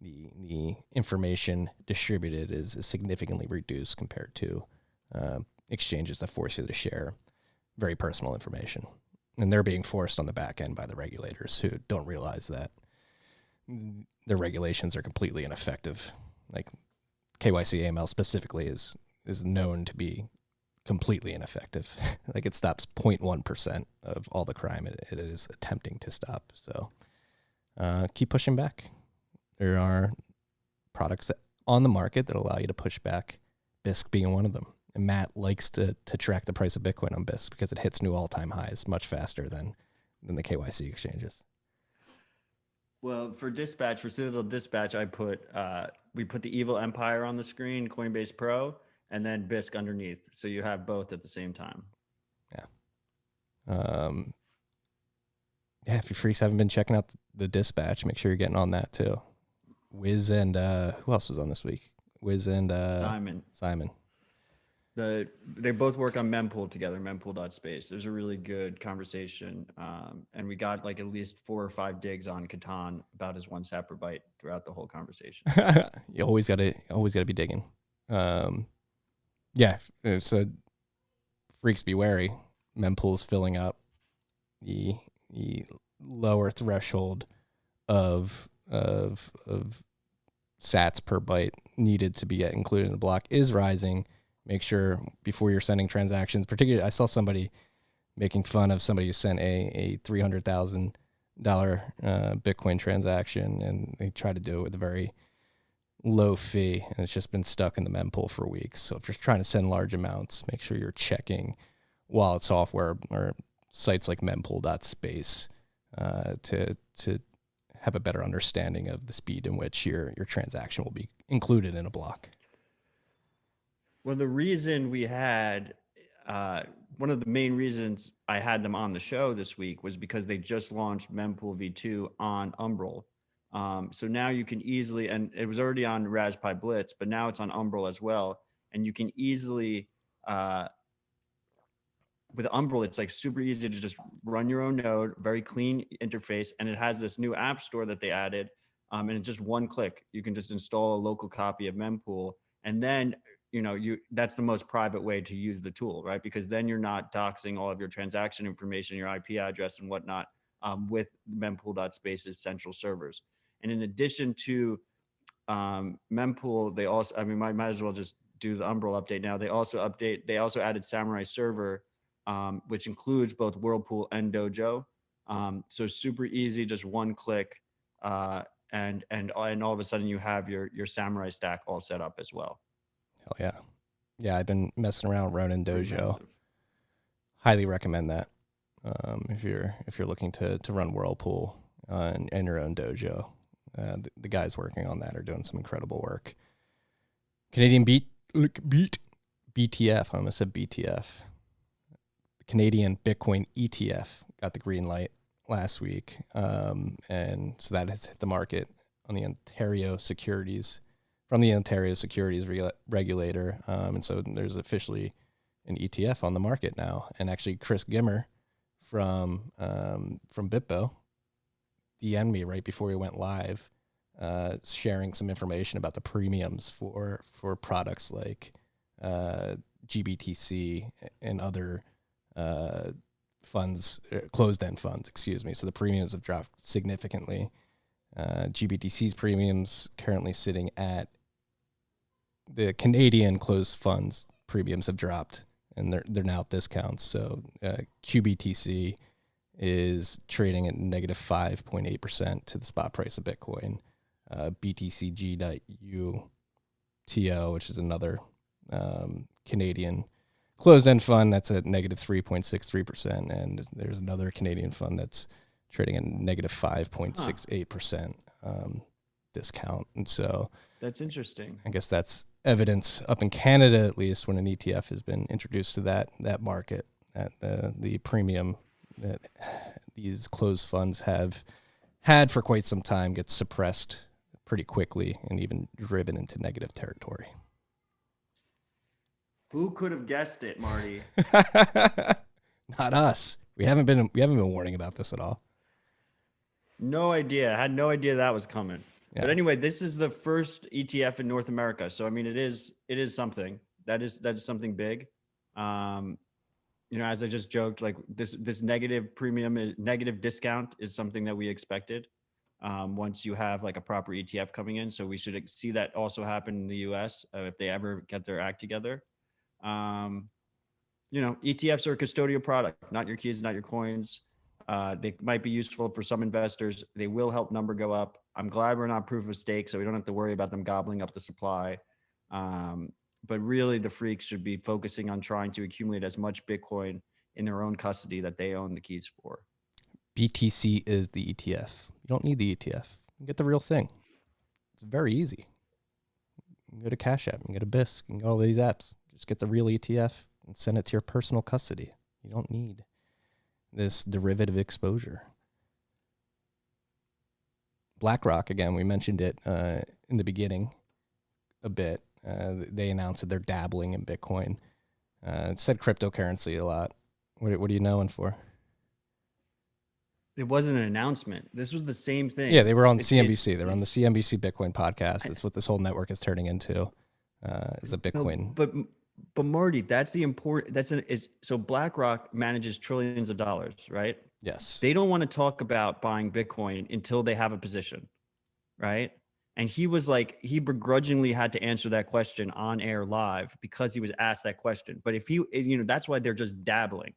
the information distributed is significantly reduced compared to exchanges that force you to share very personal information. And they're being forced on the back end by the regulators who don't realize that their regulations are completely ineffective. Like KYC AML specifically is known to be completely ineffective. Like it stops 0.1% of all the crime it is attempting to stop. So keep pushing back. There are products on the market that allow you to push back, Bisq being one of them. And Matt likes to track the price of Bitcoin on Bisq because it hits new all-time highs much faster than the KYC exchanges. Well, for Citadel Dispatch, we put the Evil Empire on the screen, Coinbase Pro, and then Bisq underneath. So you have both at the same time. Yeah. If you freaks haven't been checking out the Dispatch, make sure you're getting on that too. Wiz and who else was on this week? Wiz and Simon. They both work on Mempool together, mempool.space. There's a really good conversation. And we got like at least 4 or 5 digs on Catan about his 1 sapperbyte throughout the whole conversation. You always gotta be digging. So freaks be wary. Mempool's filling up the lower threshold of sats per byte needed to be included in the block is rising. Make sure before you're sending transactions, particularly I saw somebody making fun of somebody who sent a $300,000 Bitcoin transaction, and they tried to do it with a very low fee, and it's just been stuck in the mempool for weeks. So if you're trying to send large amounts, make sure you're checking wallet software or sites like mempool.space to have a better understanding of the speed in which your transaction will be included in a block. Well, the reason we had one of the main reasons I had them on the show this week was because they just launched Mempool V2 on Umbrel. So now you can easily, and it was already on Raspberry Blitz, but now it's on Umbrel as well. And you can easily, with Umbrel, it's like super easy to just run your own node, very clean interface. And it has this new app store that they added. And in just one click, you can just install a local copy of Mempool. And then, that's the most private way to use the tool, right? Because then you're not doxing all of your transaction information, your IP address and whatnot with mempool.space's central servers. And in addition to Mempool, they also, might as well just do the Umbrel update now. They also added Samurai Server, which includes both Whirlpool and Dojo. So super easy, just one click. And all of a sudden you have your Samurai stack all set up as well. Hell yeah. Yeah, I've been messing around with Ronin Dojo. highly recommend that. If you're looking to run Whirlpool and your own dojo, the guys working on that are doing some incredible work. Canadian BTF. I almost said BTF. The Canadian Bitcoin ETF got the green light last week, and so that has hit the market on the Ontario Securities regulator, and so there's officially an ETF on the market now. And actually, Chris Gimmer from BitBo DM'd me right before we went live, sharing some information about the premiums for products like GBTC and other funds, closed-end funds, excuse me. So the premiums have dropped significantly. GBTC's premiums currently sitting at, the Canadian closed funds premiums have dropped, and they're now at discounts. So QBTC is trading at negative 5.8% to the spot price of Bitcoin. BTCG.UTO, which is another Canadian closed-end fund, that's at negative 3.63%, and there's another Canadian fund that's trading at negative 5.68% discount. And so that's interesting. I guess that's evidence up in Canada, at least, when an ETF has been introduced to that market, at the premium that these closed funds have had for quite some time gets suppressed pretty quickly and even driven into negative territory. Who could have guessed it, Marty? Not us. We haven't been warning about this at all. No idea. I had no idea that was coming. Yeah. But anyway, this is the first ETF in North America. So I mean, it is something. That is something big. As I just joked, like this negative premium, negative discount is something that we expected. Once you have like a proper ETF coming in, so we should see that also happen in the US if they ever get their act together. ETFs are a custodial product, not your keys, not your coins. They might be useful for some investors. They will help number go up. I'm glad we're not proof of stake, so we don't have to worry about them gobbling up the supply. But really, the freaks should be focusing on trying to accumulate as much Bitcoin in their own custody that they own the keys for. BTC is the ETF. You don't need the ETF. You get the real thing. It's very easy. You can go to Cash App, you can go to BISC, you can go to all these apps. Just get the real ETF and send it to your personal custody. You don't need this derivative exposure. BlackRock, again, we mentioned it in the beginning a bit. They announced that they're dabbling in Bitcoin. It said cryptocurrency a lot. What are you knowing for? It wasn't an announcement. This was the same thing. Yeah, they were on CNBC. They were on the CNBC Bitcoin podcast. That's what this whole network is turning into, is a Bitcoin. No, but Marty, that's the important. So BlackRock manages trillions of dollars, right? Yes. They don't want to talk about buying Bitcoin until they have a position, right? And he was like, he begrudgingly had to answer that question on air live because he was asked that question. But if he, that's why they're just dabbling.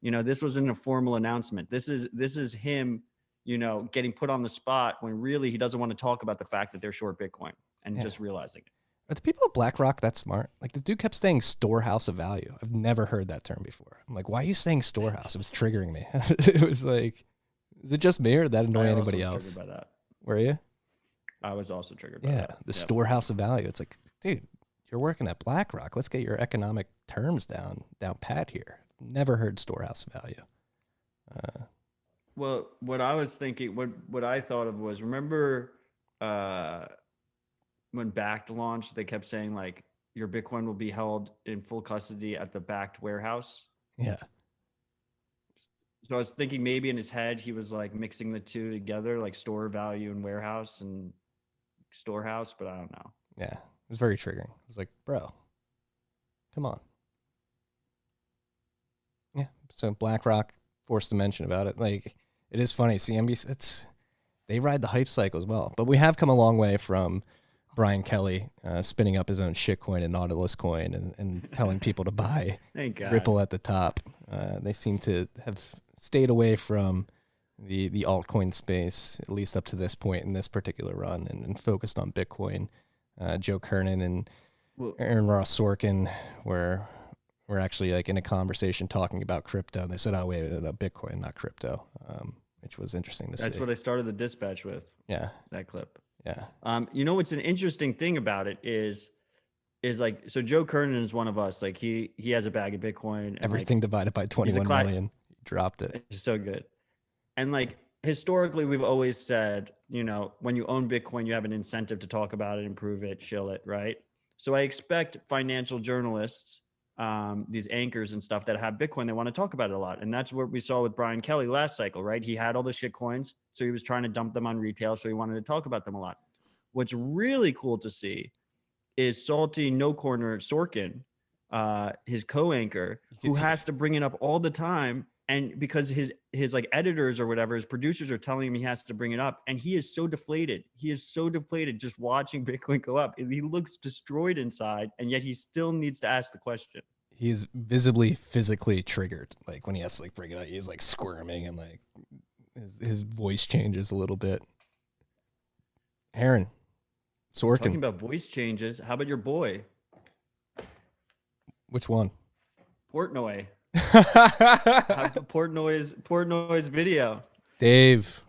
This wasn't a formal announcement. This is him, getting put on the spot when really he doesn't want to talk about the fact that they're short Bitcoin and just realizing it. Are the people at BlackRock that smart? Like, the dude kept saying storehouse of value. I've never heard that term before. I'm like, why are you saying storehouse? It was triggering me. It was like, is it just me or did that annoy anybody else? Triggered by that. Were you? I was also triggered by that. Yeah, the storehouse of value. It's like, dude, you're working at BlackRock. Let's get your economic terms down pat here. Never heard storehouse of value. Well, what I was thinking, what I thought of was, remember when Backed launched, they kept saying like your Bitcoin will be held in full custody at the Backed warehouse. Yeah. So I was thinking maybe in his head he was like mixing the two together, like store value and warehouse and storehouse, but I don't know. Yeah, it was very triggering. I was like, bro, come on. Yeah. So BlackRock, forced to mention about it. Like, it is funny. CNBC, they ride the hype cycle as well. But we have come a long way from Brian Kelly spinning up his own shitcoin and Nautilus coin and telling people to buy Ripple at the top. They seem to have stayed away from the altcoin space, at least up to this point in this particular run, and focused on Bitcoin. Joe Kernan and Aaron Ross Sorkin were we're actually like in a conversation talking about crypto, and they said, "Oh wait, no, Bitcoin, not crypto," which was interesting to see. That's what I started the dispatch with. Yeah, that clip. yeah. You know what's an interesting thing about it is like, so Joe Kernan is one of us. Like he has a bag of Bitcoin. And Everything like, divided by 21 million. He dropped it. It's so good. And like historically, we've always said, you know, when you own Bitcoin, you have an incentive to talk about it, improve it, shill it, right? So I expect financial journalists, these anchors and stuff that have Bitcoin, they want to talk about it a lot. And that's what we saw with Brian Kelly last cycle, right? He had all the shit coins, so he was trying to dump them on retail, so he wanted to talk about them a lot. What's really cool to see is Salty No Corner Sorkin, his co-anchor, who has to bring it up all the time. And because his like editors or whatever, his producers are telling him he has to bring it up. And he is so deflated. He is so deflated just watching Bitcoin go up. He looks destroyed inside, and yet he still needs to ask the question. He is visibly physically triggered. Like when he has to like bring it up, he's like squirming and like his voice changes a little bit. Aaron Sorkin. Talking about voice changes, how about your boy? Which one? Portnoy. How's the Portnoy's video? Dave,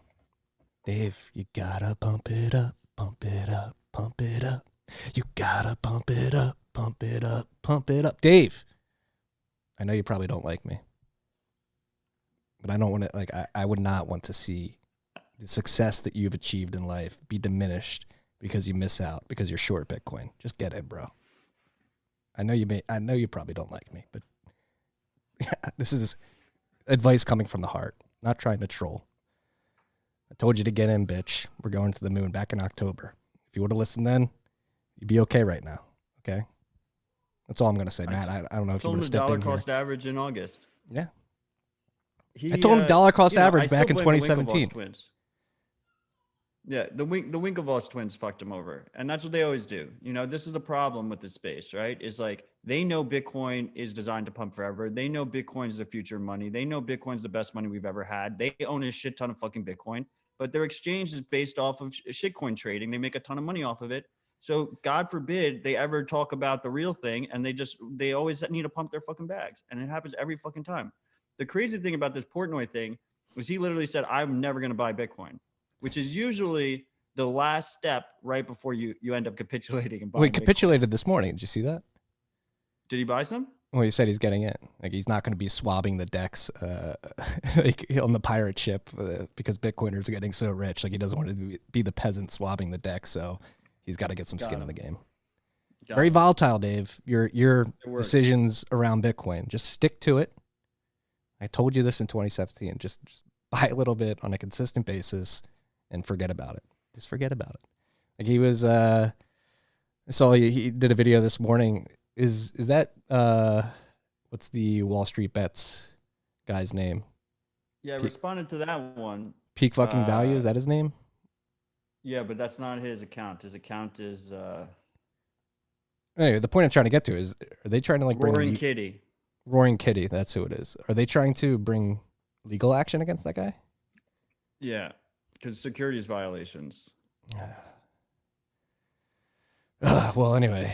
you gotta pump it up, pump it up, pump it up. You gotta pump it up, pump it up, pump it up. Dave, I know you probably don't like me, but I don't want to, like, I would not want to see the success that you've achieved in life be diminished because you miss out because you're short Bitcoin. Just get in, bro. I know you probably don't like me, but this is advice coming from the heart, not trying to troll. I told you to get in, bitch. We're going to the moon back in October. If you would have listened then, you'd be okay right now. Okay? That's all I'm going to say, Matt. I don't know if you would have stepped in here. Dollar cost average in August. Yeah. I told him dollar cost average back in 2017. Yeah, the Winklevoss twins fucked him over. And that's what they always do. You know, this is the problem with this space, right? Is like they know Bitcoin is designed to pump forever. They know Bitcoin is the future of money. They know Bitcoin's the best money we've ever had. They own a shit ton of fucking Bitcoin, but their exchange is based off of shitcoin trading. They make a ton of money off of it. So God forbid they ever talk about the real thing, and they always need to pump their fucking bags. And it happens every fucking time. The crazy thing about this Portnoy thing was he literally said, I'm never going to buy Bitcoin, which is usually the last step right before you end up capitulating and buying. Wait, capitulated this morning. Did you see that? Did he buy some? Well, he said he's getting in. Like he's not going to be swabbing the decks like on the pirate ship because Bitcoiners are getting so rich. Like he doesn't want to be the peasant swabbing the deck, so he's got to get some skin in the game. Very volatile, Dave. Your decisions around Bitcoin. Just stick to it. I told you this in 2017. Just buy a little bit on a consistent basis and forget about it. Just forget about it. Like he was, I saw he did a video this morning. Is that, what's the Wall Street Bets guy's name? Yeah, I responded to that one. Peak fucking value, is that his name? Yeah, but that's not his account. His account is... Anyway, the point I'm trying to get to is, are they trying to like bring... Roaring Kitty. Roaring Kitty, that's who it is. Are they trying to bring legal action against that guy? Yeah, because securities violations. Well, anyway,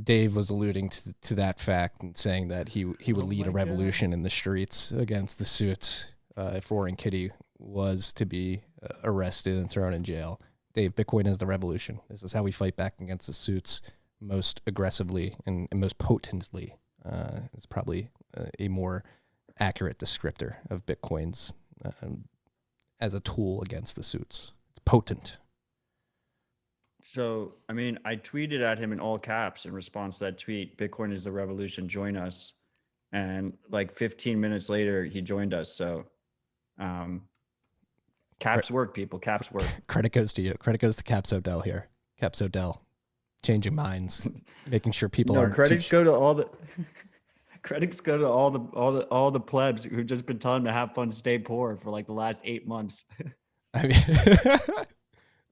Dave was alluding to that fact and saying that he would lead a revolution in the streets against the suits if Roaring Kitty was to be arrested and thrown in jail. Dave, Bitcoin is the revolution. This is how we fight back against the suits most aggressively and most potently. It's probably a more accurate descriptor of Bitcoin's as a tool against the suits. It's potent. So, I mean, I tweeted at him in all caps in response to that tweet, Bitcoin is the revolution, join us. And like 15 minutes later, he joined us. So caps work, people. Caps work. Credit goes to you. Credit goes to Caps Odell here. Caps Odell. Changing minds, making sure people are. Credits go to all the credits go to all the plebs who've just been telling him to have fun, stay poor for like the last 8 months. I mean,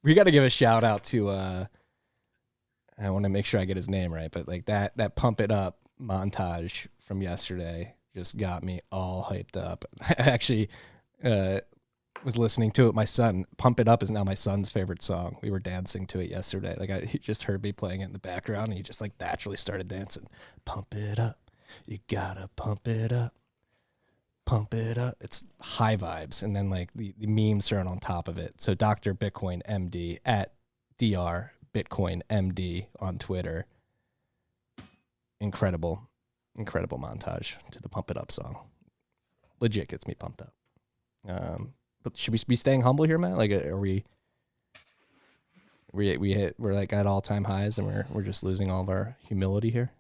we got to give a shout out to. I want to make sure I get his name right, but like that pump it up montage from yesterday just got me all hyped up. I actually was listening to it. My son, Pump It Up is now my son's favorite song. We were dancing to it yesterday. Like he just heard me playing it in the background and he just like naturally started dancing. Pump it up. You gotta pump it up. Pump it up. It's high vibes. And then like the memes thrown on top of it. So Dr. Bitcoin MD at DR Bitcoin MD on Twitter. Incredible montage to the Pump It Up song. Legit gets me pumped up. But should we be staying humble here, Matt? Like, are we're like at all-time highs and we're just losing all of our humility here?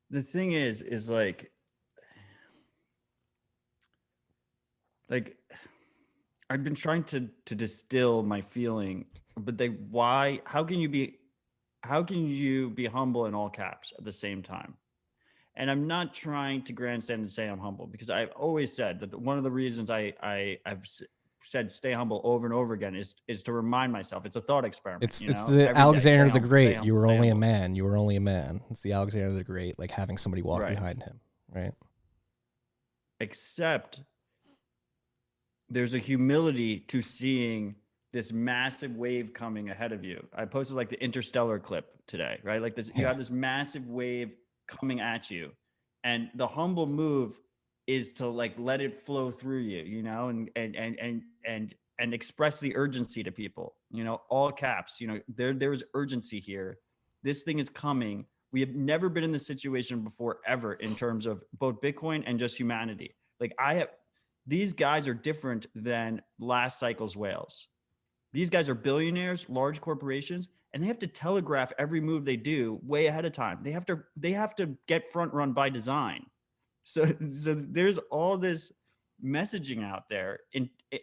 The thing is like I've been trying to distill my feeling, but how can you be humble in all caps at the same time? And I'm not trying to grandstand and say I'm humble, because I've always said that one of the reasons I've said stay humble over and over again is to remind myself. It's a thought experiment. It's the Every Alexander day, the Great. humble, You were only a humble. man. You were only a man. It's the Alexander the Great, like having somebody walk Right. behind him, right? Except there's a humility to seeing this massive wave coming ahead of you. I posted like the Interstellar clip today, right? Like this, you have this massive wave coming at you, and the humble move is to like let it flow through you, you know, and express the urgency to people, you know, all caps, you know, there's urgency here. This thing is coming. We have never been in this situation before, ever, in terms of both Bitcoin and just humanity. Like these guys are different than last cycle's whales. These guys are billionaires, large corporations, and they have to telegraph every move they do way ahead of time. They have to get front run by design. So there's all this messaging out there,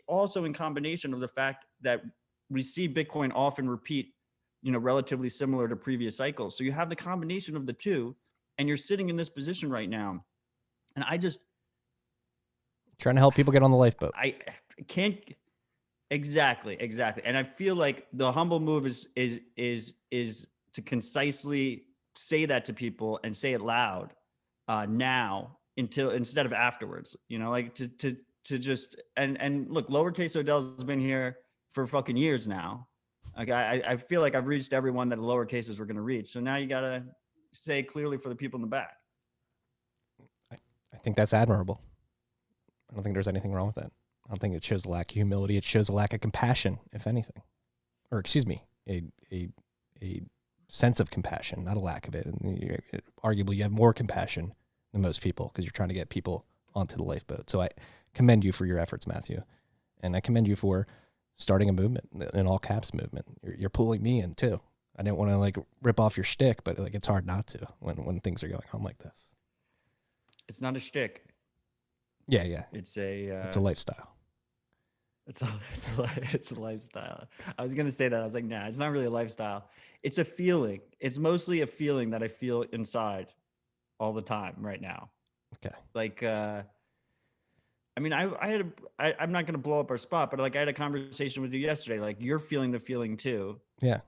also in combination of the fact that we see Bitcoin often repeat, you know, relatively similar to previous cycles. So you have the combination of the two, and you're sitting in this position right now. And I just Trying to help people get on the lifeboat. I can't exactly. And I feel like the humble move is to concisely say that to people and say it loud now instead of afterwards, you know, like to just and look, lowercase Odell's been here for fucking years now. Like I feel like I've reached everyone that the lower cases were going to reach. So now you got to say clearly for the people in the back. I think that's admirable. I don't think there's anything wrong with that. I don't think it shows a lack of humility. It shows a lack of compassion, if anything. Or excuse me, a sense of compassion, not a lack of it. And arguably, you have more compassion than most people because you're trying to get people onto the lifeboat. So I commend you for your efforts, Matthew. And I commend you for starting a movement, an all caps movement. You're pulling me in too. I didn't want to like rip off your shtick, but like it's hard not to when things are going on like this. It's not a shtick. Yeah. It's a lifestyle. It's a lifestyle. I was gonna say that. I was like, nah, it's not really a lifestyle. It's a feeling. It's mostly a feeling that I feel inside all the time right now. Okay. Like, I mean, I'm not gonna blow up our spot, but like I had a conversation with you yesterday. Like you're feeling the feeling too. Yeah.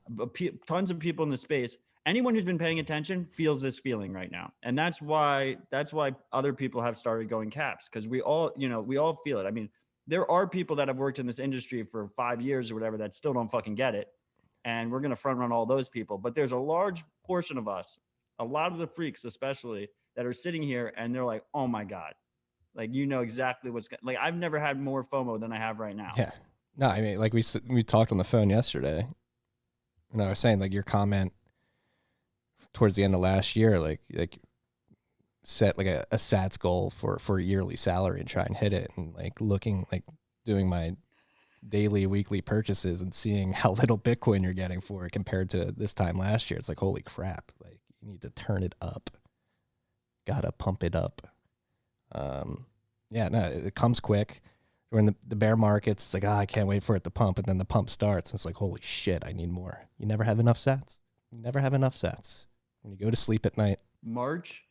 Tons of people in the space. Anyone who's been paying attention feels this feeling right now. And that's why other people have started going caps, because we all feel it. I mean, there are people that have worked in this industry for 5 years or whatever that still don't fucking get it. And we're going to front run all those people. But there's a large portion of us, a lot of the freaks especially, that are sitting here and they're like, oh my God, like, you know exactly like, I've never had more FOMO than I have right now. Yeah. No, I mean, like we talked on the phone yesterday, and I was saying like your comment towards the end of last year, like set like a SATS goal for a yearly salary and try and hit it, and like doing my daily, weekly purchases and seeing how little Bitcoin you're getting for it compared to this time last year. It's like, holy crap, like you need to turn it up. Gotta pump it up. Yeah, no, it comes quick. We're in the bear markets. It's like, I can't wait for it to pump. And then the pump starts. And it's like, holy shit, I need more. You never have enough sats. You never have enough sats. When you go to sleep at night. March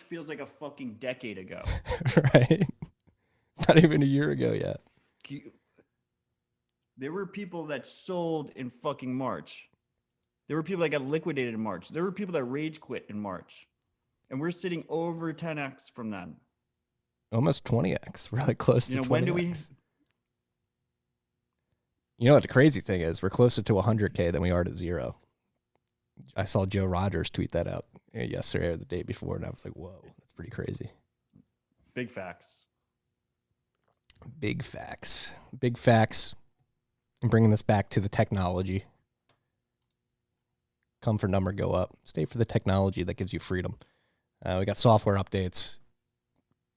feels like a fucking decade ago. Right? It's not even a year ago yet. There were people that sold in fucking March. There were people that got liquidated in March. There were people that rage quit in March. And we're sitting over 10x from them. Almost 20x. We're like close to 20x. When do we... You know what the crazy thing is? We're closer to 100K than we are to 0. I saw Joe Rogers tweet that out yesterday or the day before, and I was like, whoa, that's pretty crazy. Big facts. Big facts. Big facts. I'm bringing this back to the technology. Come for number, go up. Stay for the technology that gives you freedom. We got software updates.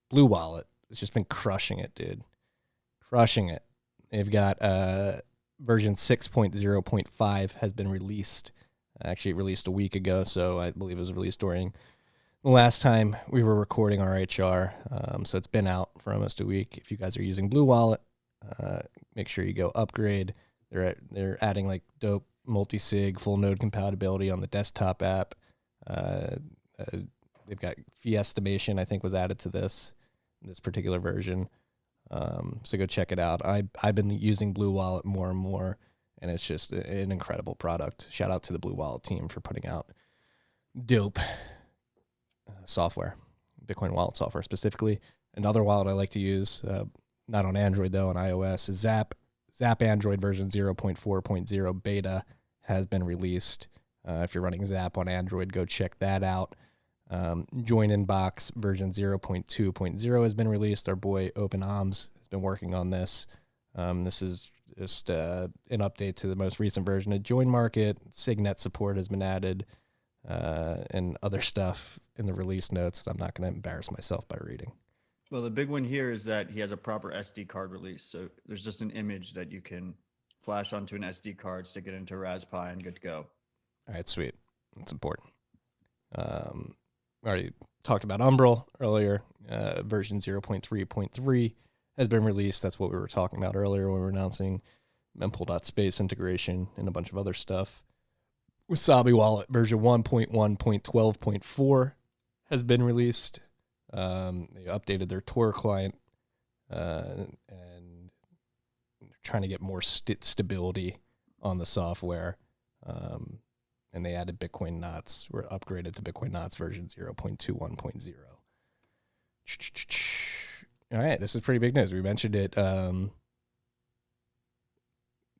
Blue Wallet has just been crushing it, dude. Crushing it. They've got version 6.0.5 has been released. Actually, it released a week ago, so I believe it was released during the last time we were recording our HR. So it's been out for almost a week. If you guys are using Blue Wallet, make sure you go upgrade. They're adding like dope multi-sig full node compatibility on the desktop app. They've got fee estimation, I think, was added to this particular version. So go check it out. I've been using Blue Wallet more and more, and it's just an incredible product. Shout out to the Blue Wallet team for putting out dope software, Bitcoin wallet software specifically. Another wallet I like to use, not on Android though, on iOS, is Zap. Zap Android version 0.4.0 beta has been released. If you're running Zap on Android, go check that out. Join Inbox version 0.2.0 has been released. Our boy OpenArms has been working on this. This is just an update to the most recent version of Join Market. Signet support has been added, and other stuff in the release notes that I'm not going to embarrass myself by reading. Well, the big one here is that he has a proper SD card release. So there's just an image that you can flash onto an SD card, stick it into Raspberry, and good to go. All right, sweet. That's important. Already talked about Umbrel earlier. Version 0.3.3 has been released. That's what we were talking about earlier when we were announcing Mempool.space integration and a bunch of other stuff. Wasabi Wallet version 1.1.12.4 has been released. They updated their Tor client and they're trying to get more stability on the software. And they added Bitcoin knots. We're upgraded to Bitcoin knots version 0.21.0. All right, this is pretty big news. We mentioned it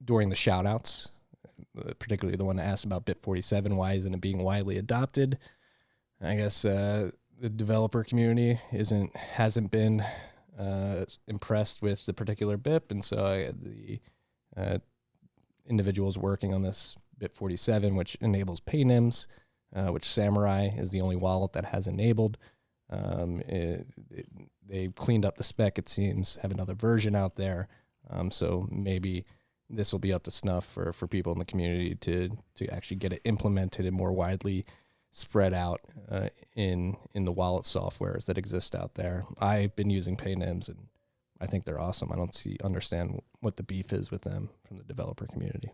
during the shout-outs, particularly the one that asked about Bit47. Why isn't it being widely adopted? I guess the developer community hasn't been impressed with the particular BIP, and so the individuals working on this Bit47, which enables paynims, which Samurai is the only wallet that has enabled. They cleaned up the spec, it seems, have another version out there. So maybe this will be up to snuff for people in the community to actually get it implemented and more widely spread out in the wallet softwares that exist out there. I've been using paynims, and I think they're awesome. I don't understand what the beef is with them from the developer community.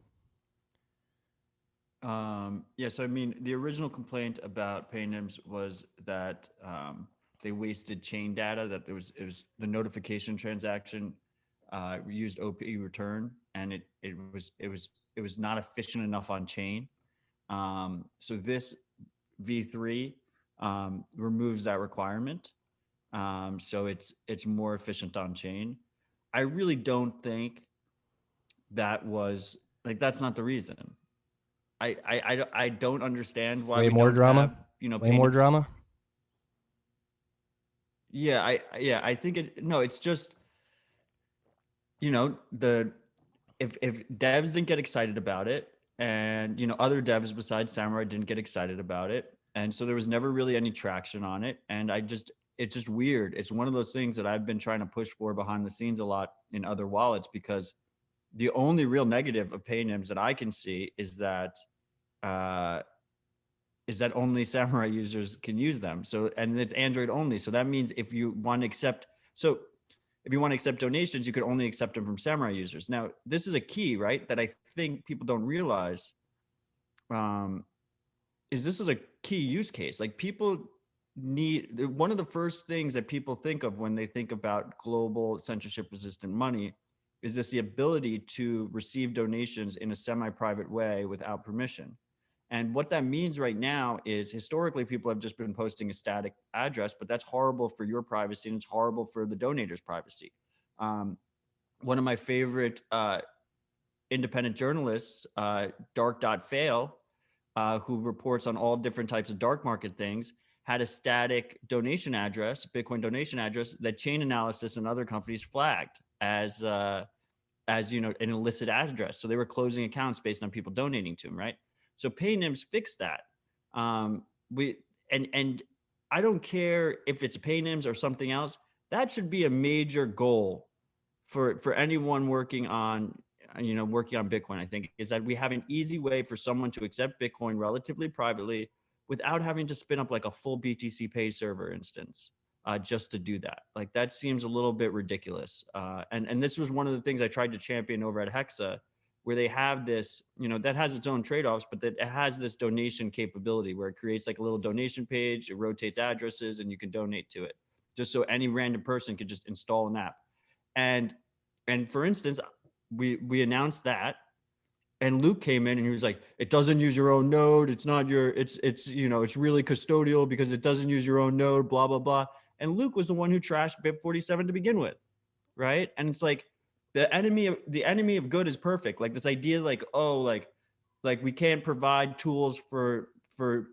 Yeah, so I mean, the original complaint about paynims was that they wasted chain data. That it was the notification transaction used OP return, and it was not efficient enough on chain. So this V3 removes that requirement, so it's more efficient on chain. I really don't think that's not the reason. I don't understand why Way more drama. Way more drama. Yeah, I think it's just, if devs didn't get excited about it, and other devs besides Samurai didn't get excited about it, and so there was never really any traction on it, and it's just weird. It's one of those things that I've been trying to push for behind the scenes a lot in other wallets, because the only real negative of paynims that I can see is that only Samurai users can use them. So, and it's Android only. So that means if you want to accept donations, you could only accept them from Samurai users. Now, this is a key, right, that I think people don't realize. Is this is a key use case. Like, people need, one of the first things that people think of when they think about global censorship resistant money is the ability to receive donations in a semi-private way without permission. And what that means right now is, historically, people have just been posting a static address, but that's horrible for your privacy, and it's horrible for the donator's privacy. One of my favorite independent journalists, Dark.Fail, who reports on all different types of dark market things, had a static donation address, Bitcoin donation address, that Chain Analysis and other companies flagged as an illicit address. So they were closing accounts based on people donating to them, right? So Paynims fixed that. And I don't care if it's Paynims or something else. That should be a major goal for anyone working on Bitcoin. I think is that we have an easy way for someone to accept Bitcoin relatively privately without having to spin up like a full BTC Pay server instance just to do that. Like that seems a little bit ridiculous. And this was one of the things I tried to champion over at Hexa, where they have this, that has its own trade-offs, but that it has this donation capability where it creates like a little donation page, it rotates addresses, and you can donate to it, just so any random person could just install an app. And for instance, we announced that, and Luke came in and he was like, it doesn't use your own node. It's not your, it's really custodial because it doesn't use your own node, blah, blah, blah. And Luke was the one who trashed BIP47 to begin with. Right. And it's like the enemy of good is perfect. Like this idea, like, oh, like we can't provide tools for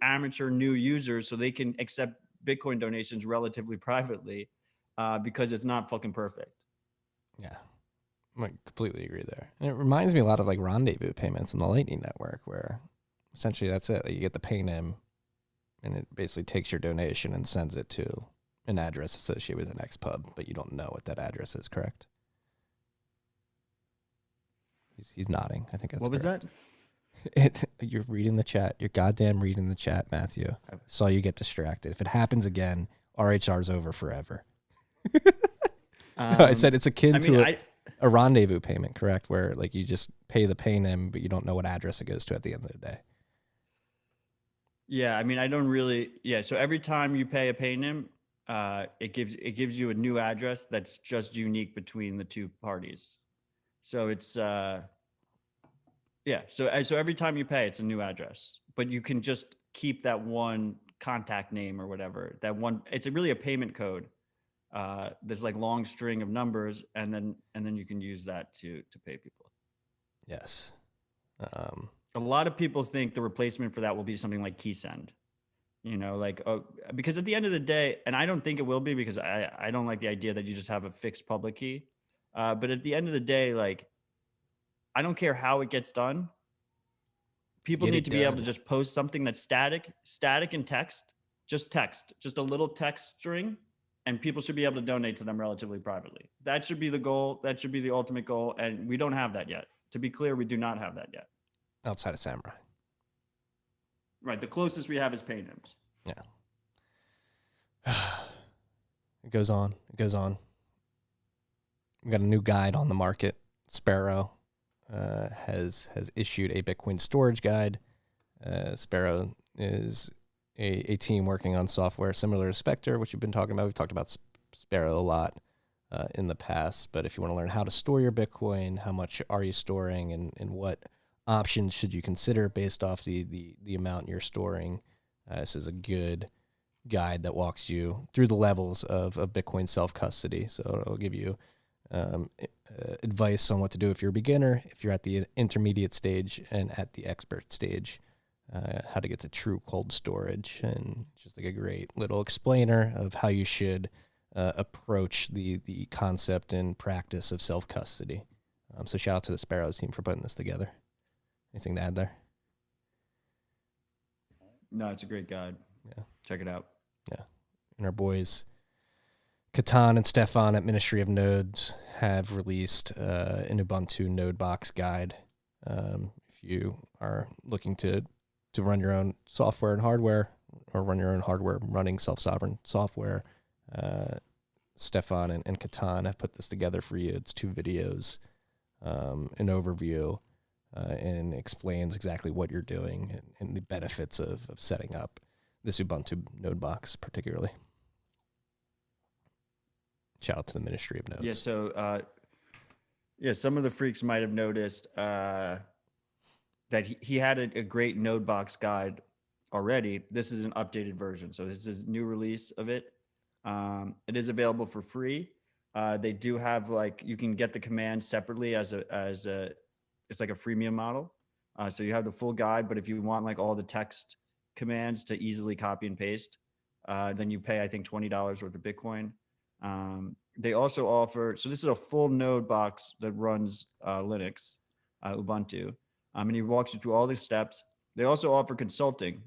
amateur new users so they can accept Bitcoin donations relatively privately because it's not fucking perfect. Yeah. I completely agree there. And it reminds me a lot of like rendezvous payments in the Lightning Network, where essentially that's it. Like you get the Paynim, and it basically takes your donation and sends it to an address associated with the next pub, but you don't know what that address is, correct? He's nodding. I think that's what was correct. that? You're reading the chat. You're goddamn reading the chat, Matthew. Saw you get distracted. If it happens again, RHR's over forever. I said it's akin to a rendezvous payment, correct? Where like you just pay the Paynim, but you don't know what address it goes to at the end of the day. Yeah, I mean, I don't really. Yeah, so every time you pay a Paynim, it gives you a new address that's just unique between the two parties. So it's So every time you pay, it's a new address, but you can just keep that one contact name or whatever. That one, it's really a payment code. There's like long string of numbers, and then you can use that to pay people. Yes. A lot of people think the replacement for that will be something like KeySend. Because at the end of the day, and I don't think it will be, because I don't like the idea that you just have a fixed public key. But at the end of the day, like, I don't care how it gets done. People need to be able to just post something that's static in text, just a little text string, and people should be able to donate to them relatively privately. That should be the goal. That should be the ultimate goal. And we don't have that yet. To be clear, we do not have that yet. Outside of Samurai. Right. The closest we have is Paynims. Yeah. It goes on. We got a new guide on the market. Sparrow has issued a Bitcoin storage guide. Sparrow is a team working on software similar to Spectre, which you've been talking about. We've talked about Sparrow a lot in the past, but if you want to learn how to store your Bitcoin, how much are you storing, and what options should you consider based off the amount you're storing, this is a good guide that walks you through the levels of Bitcoin self-custody. So it'll give you advice on what to do if you're a beginner, if you're at the intermediate stage, and at the expert stage, how to get to true cold storage, and just like a great little explainer of how you should approach the concept and practice of self-custody. So shout out to the Sparrows team for putting this together. Anything to add there? No, it's a great guide. Yeah. Check it out. Yeah. And our boys Katan and Stefan at Ministry of Nodes have released an Ubuntu Nodebox guide. If you are looking to run your own software and hardware, or run your own hardware running self-sovereign software, Stefan and Katan have put this together for you. It's 2 videos, an overview, and explains exactly what you're doing and the benefits of setting up this Ubuntu Nodebox particularly. Shout out to the Ministry of Nodes. Yeah, so some of the freaks might have noticed that he had a great Nodebox guide already. This is an updated version, so this is a new release of it. It is available for free. They do have, like, you can get the commands separately as it's like a freemium model. So you have the full guide, but if you want like all the text commands to easily copy and paste, then you pay, I think, $20 worth of Bitcoin. They also offer, so this is a full Nodebox that runs Linux, Ubuntu, and he walks you through all the steps. They also offer consulting.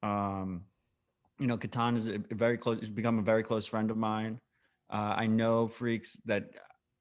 Catan is has become a very close friend of mine. I know freaks that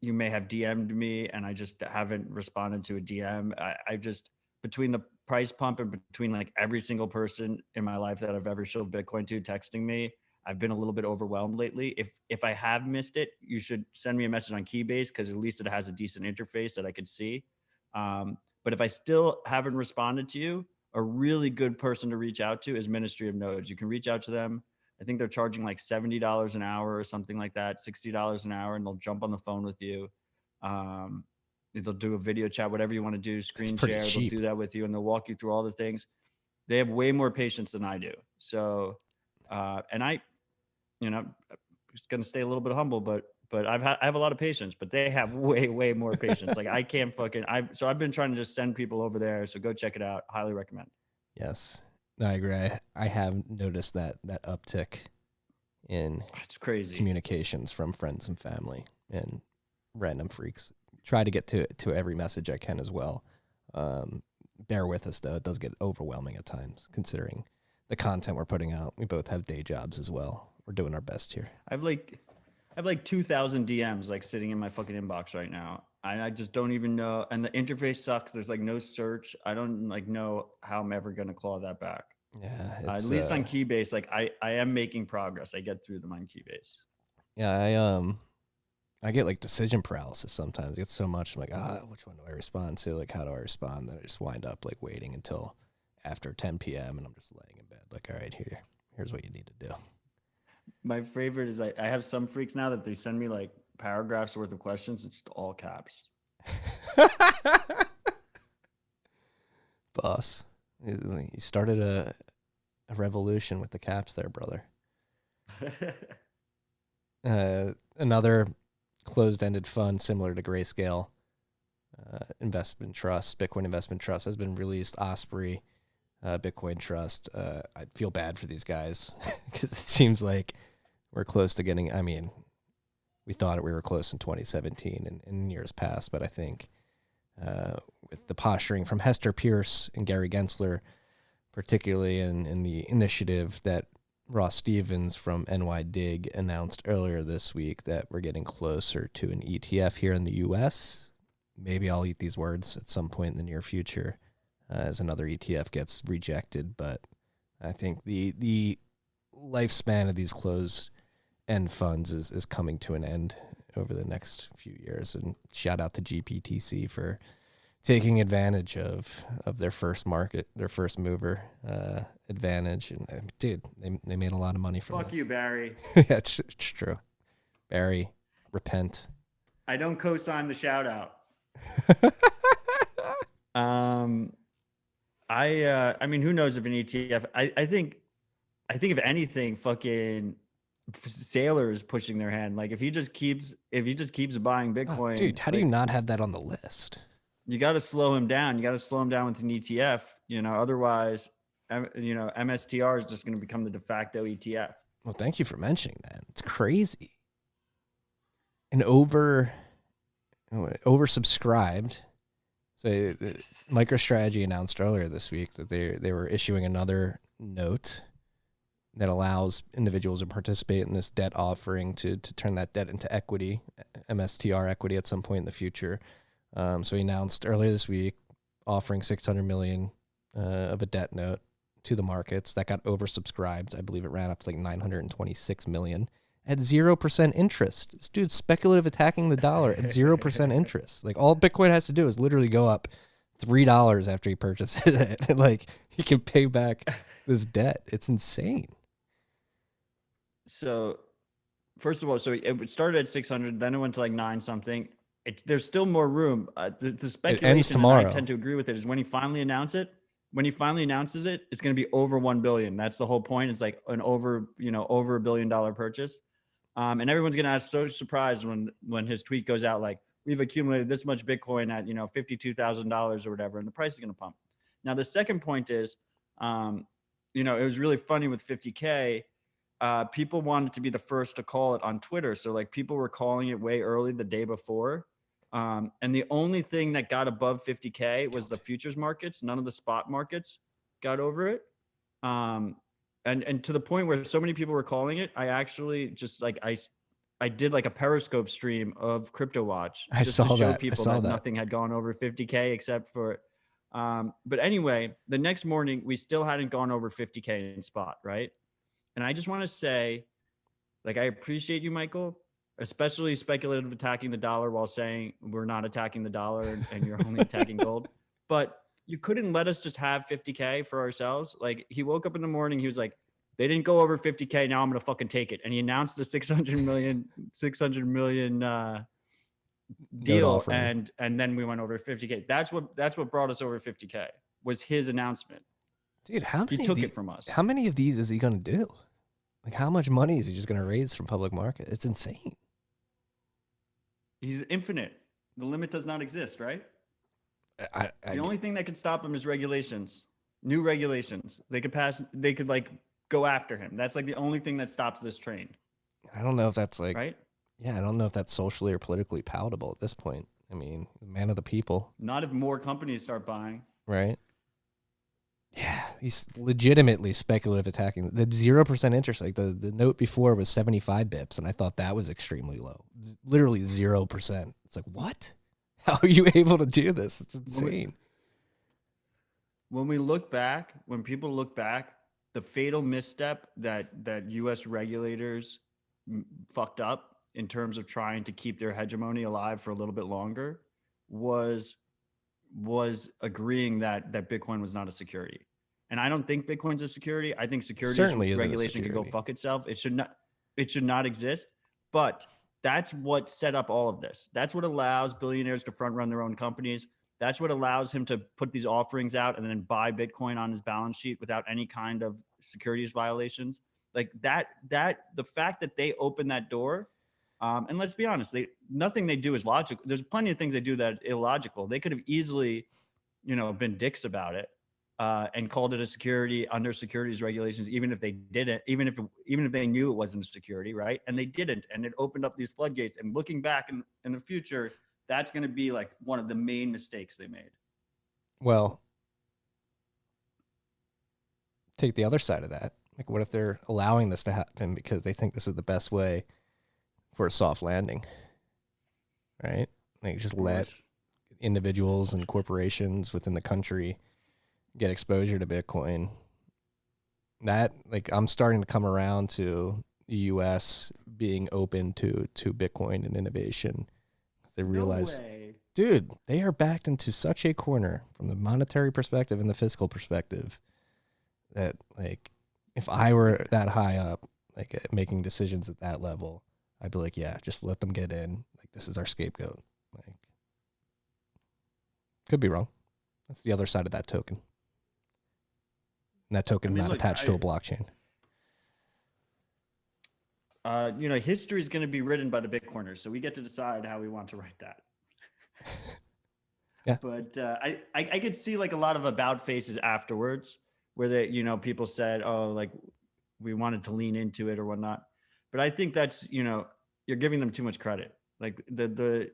you may have DM'd me and I just haven't responded to a DM. I just, between the price pump and between like every single person in my life that I've ever showed Bitcoin to texting me, I've been a little bit overwhelmed lately. If I have missed it, you should send me a message on Keybase, because at least it has a decent interface that I could see. But if I still haven't responded to you, a really good person to reach out to is Ministry of Nodes. You can reach out to them. I think they're charging like $70 an hour or something like that, $60 an hour, and they'll jump on the phone with you. They'll do a video chat, whatever you want to do, screen share. They'll do that with you, and they'll walk you through all the things. They have way more patience than I do. So, and I, just going to stay a little bit humble, but I have a lot of patience, but they have way more patience. Like I can't so I've been trying to just send people over there. So go check it out. Highly recommend. Yes, I agree. I have noticed that uptick in it's crazy communications from friends and family and random freaks. Try to get to every message I can as well. Bear with us though. It does get overwhelming at times considering the content we're putting out. We both have day jobs as well. We're doing our best here. I have like 2,000 DMs like sitting in my fucking inbox right now. I just don't even know. And the interface sucks. There's like no search. I don't like know how I'm ever going to claw that back. Yeah. At least on Keybase, like I am making progress. I get through them on Keybase. Yeah. I get like decision paralysis sometimes. I get so much. I'm like, which one do I respond to? Like, how do I respond? Then I just wind up like waiting until after 10 p.m. and I'm just laying in bed. Like, all right, here's what you need to do. My favorite is I have some freaks now that they send me like paragraphs worth of questions. It's just all caps. Boss, you started a revolution with the caps there, brother. Another closed-ended fund similar to Grayscale investment trust, Bitcoin investment trust, has been released. Osprey Bitcoin Trust. I feel bad for these guys because it seems like we're close to getting, I mean, we thought we were close in 2017 and in years past, but I think with the posturing from Hester Pierce and Gary Gensler, particularly in the initiative that Ross Stevens from NYDIG announced earlier this week, that we're getting closer to an ETF here in the U.S. Maybe I'll eat these words at some point in the near future as another ETF gets rejected. But I think the lifespan of these closed-end funds is coming to an end over the next few years. And shout out to GPTC for taking advantage of their first market, their first mover advantage. And dude, they made a lot of money from Fuck you, Barry. Yeah, it's true. Barry, repent. I don't co-sign the shout out. I mean, who knows if an ETF, I think if anything, fucking Sailor is pushing their hand. Like if he just keeps buying Bitcoin, dude, how do you not have that on the list? You got to slow him down. You got to slow him down with an ETF, otherwise, MSTR is just going to become the de facto ETF. Well, thank you for mentioning that. It's crazy. And oversubscribed. So MicroStrategy announced earlier this week that they were issuing another note that allows individuals to participate in this debt offering to turn that debt into equity, MSTR equity at some point in the future. So he announced earlier this week offering $600 million of a debt note to the markets. That got oversubscribed. I believe it ran up to like $926 million at 0% interest. This dude's speculative attacking the dollar at 0% interest. Like all Bitcoin has to do is literally go up $3 after he purchases it, and like he can pay back this debt. It's insane. So, first of all, so it started at 600, then it went to like 9 something. There's still more room. The speculation, and I tend to agree with it, is when he finally announces it, it's going to be over 1 billion. That's the whole point. It's like an over $1 billion purchase. And everyone's going to be so surprised when his tweet goes out, like, we've accumulated this much Bitcoin at, $52,000 or whatever, and the price is going to pump. Now, the second point is, it was really funny with 50K. People wanted to be the first to call it on Twitter. So like people were calling it way early the day before. And the only thing that got above 50K was the futures markets. None of the spot markets got over it. And to the point where so many people were calling it, I actually just like, I did like a Periscope stream of Crypto Watch just to show people that nothing had gone over 50K except for, but anyway, the next morning we still hadn't gone over 50K in spot, right? And I just want to say, like, I appreciate you, Michael, especially speculative attacking the dollar while saying we're not attacking the dollar and you're only attacking gold. But you couldn't let us just have 50K for ourselves. Like, he woke up in the morning, he was like, they didn't go over 50K. Now I'm going to fucking take it. And he announced the 600 million deal. And then we went over 50K. That's what brought us over 50K was his announcement. Dude, he took it from us. How many of these is he going to do? Like, how much money is he just going to raise from public market? It's insane. He's infinite. The limit does not exist, right? The only thing that could stop him is regulations, new regulations. They could like go after him. That's like the only thing that stops this train. I don't know if that's like, right? Yeah, I don't know if that's socially or politically palatable at this point. I mean, man of the people. Not if more companies start buying. Right. Yeah, he's legitimately speculative attacking. The 0% interest, like the note before was 75 bips, and I thought that was extremely low. Literally 0%. It's like, what? How are you able to do this? It's insane. When people look back, the fatal misstep that U.S. regulators fucked up in terms of trying to keep their hegemony alive for a little bit longer was agreeing that Bitcoin was not a security. And I don't think Bitcoin's a security. I think securities regulation can go fuck itself. It should not exist. But that's what set up all of this. That's what allows billionaires to front run their own companies. That's what allows him to put these offerings out and then buy Bitcoin on his balance sheet without any kind of securities violations. Like that the fact that they opened that door, and let's be honest, nothing they do is logical. There's plenty of things they do that are illogical. They could have easily, been dicks about it and called it a security under securities regulations, even if they didn't, even if they knew it wasn't a security, right? And they didn't, and it opened up these floodgates. And looking back in the future, that's going to be like one of the main mistakes they made. Well, take the other side of that. Like, what if they're allowing this to happen because they think this is the best way for a soft landing, right? Like, just let individuals and corporations within the country get exposure to Bitcoin. That, like, I'm starting to come around to the U.S. being open to Bitcoin and innovation because they realize, dude, they are backed into such a corner from the monetary perspective and the fiscal perspective that, like, if I were that high up, like, making decisions at that level, I'd be like, yeah, just let them get in. Like, this is our scapegoat. Like, could be wrong. That's the other side of that token. And that token not attached to a blockchain. History is going to be written by the Bitcoiners, so we get to decide how we want to write that. Yeah. But I could see like a lot of about faces afterwards where they, people said, oh, like we wanted to lean into it or whatnot. But I think that's, you're giving them too much credit. Like there's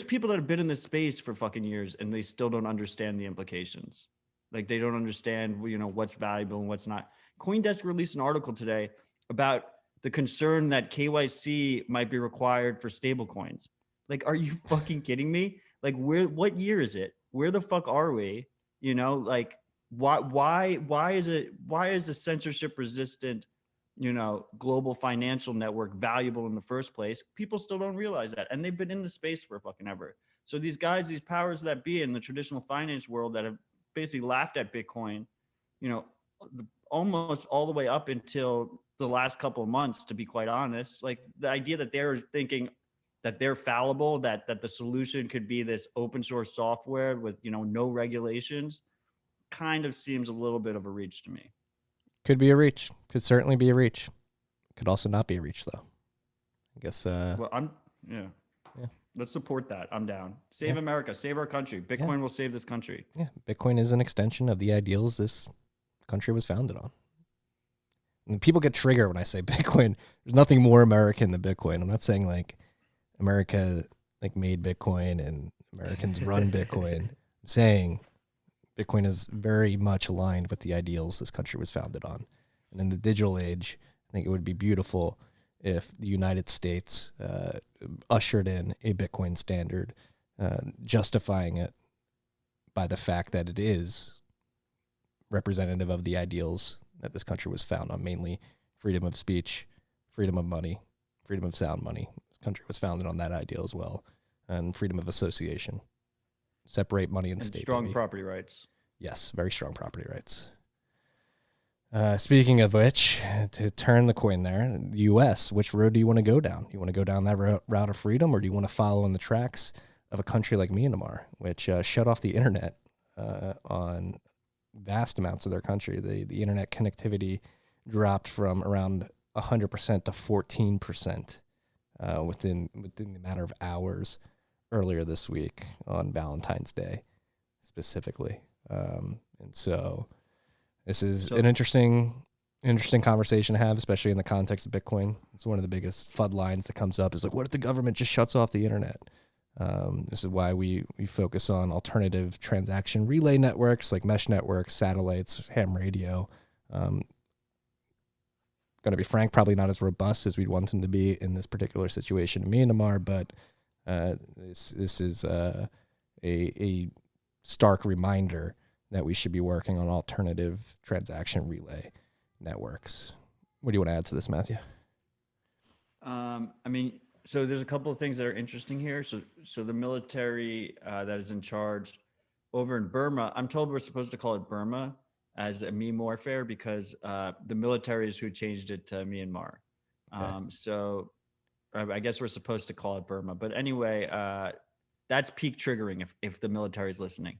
people that have been in this space for fucking years and they still don't understand the implications. Like they don't understand, what's valuable and what's not. CoinDesk released an article today about the concern that KYC might be required for stablecoins. Like, are you fucking kidding me? Like, what year is it? Where the fuck are we? Like, why is a censorship resistant, global financial network valuable in the first place? People still don't realize that. And they've been in the space for fucking ever. So these guys, these powers that be in the traditional finance world that have basically laughed at Bitcoin, almost all the way up until the last couple of months, to be quite honest, like the idea that they're thinking that they're fallible, that the solution could be this open source software with, no regulations, kind of seems a little bit of a reach to me. Could be a reach. Could certainly be a reach. Could also not be a reach, though. I guess. Yeah. Let's support that. I'm down. Save America. Save our country. Bitcoin will save this country. Yeah, Bitcoin is an extension of the ideals this country was founded on. And people get triggered when I say Bitcoin. There's nothing more American than Bitcoin. I'm not saying like America like made Bitcoin and Americans run Bitcoin. I'm saying Bitcoin is very much aligned with the ideals this country was founded on. And in the digital age, I think it would be beautiful if the United States ushered in a Bitcoin standard, justifying it by the fact that it is representative of the ideals that this country was founded on, mainly freedom of speech, freedom of money, freedom of sound money. This country was founded on that ideal as well, and freedom of association. Separate money and state. Strong property rights. Yes, very strong property rights. Speaking of which, to turn the coin there, the U.S., which road do you want to go down? You want to go down that route of freedom, or do you want to follow in the tracks of a country like Myanmar, which shut off the internet on vast amounts of their country? The internet connectivity dropped from around 100% to 14% within the matter of hours earlier this week on Valentine's Day, specifically. And so this is an interesting conversation to have, especially in the context of Bitcoin. It's one of the biggest FUD lines that comes up is like, what if the government just shuts off the internet? This is why we focus on alternative transaction relay networks like mesh networks, satellites, ham radio. Going to be frank, probably not as robust as we'd want them to be in this particular situation in Myanmar, but this is a stark reminder that we should be working on alternative transaction relay networks. What do you want to add to this, Matthew? I mean, so there's a couple of things that are interesting here. So the military that is in charge over in Burma, I'm told we're supposed to call it Burma as a meme warfare because the military is who changed it to Myanmar. Okay. So I guess we're supposed to call it Burma. But anyway, that's peak triggering if the military is listening.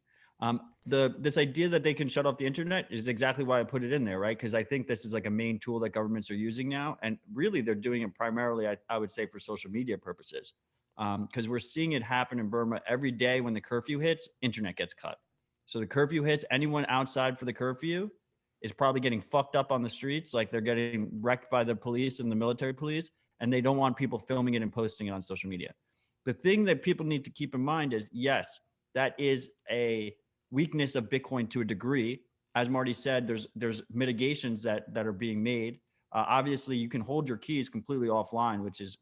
This idea that they can shut off the internet is exactly why I put it in there, right? Because I think this is like a main tool that governments are using now. And really, they're doing it primarily, I would say, for social media purposes. Because we're seeing it happen in Burma every day when the curfew hits, internet gets cut. So the curfew hits, anyone outside for the curfew is probably getting fucked up on the streets. Like they're getting wrecked by the police and the military police. And they don't want people filming it and posting it on social media. The thing that people need to keep in mind is, yes, that is a weakness of Bitcoin to a degree. As Marty said, there's mitigations that are being made. Obviously, you can hold your keys completely offline, which is,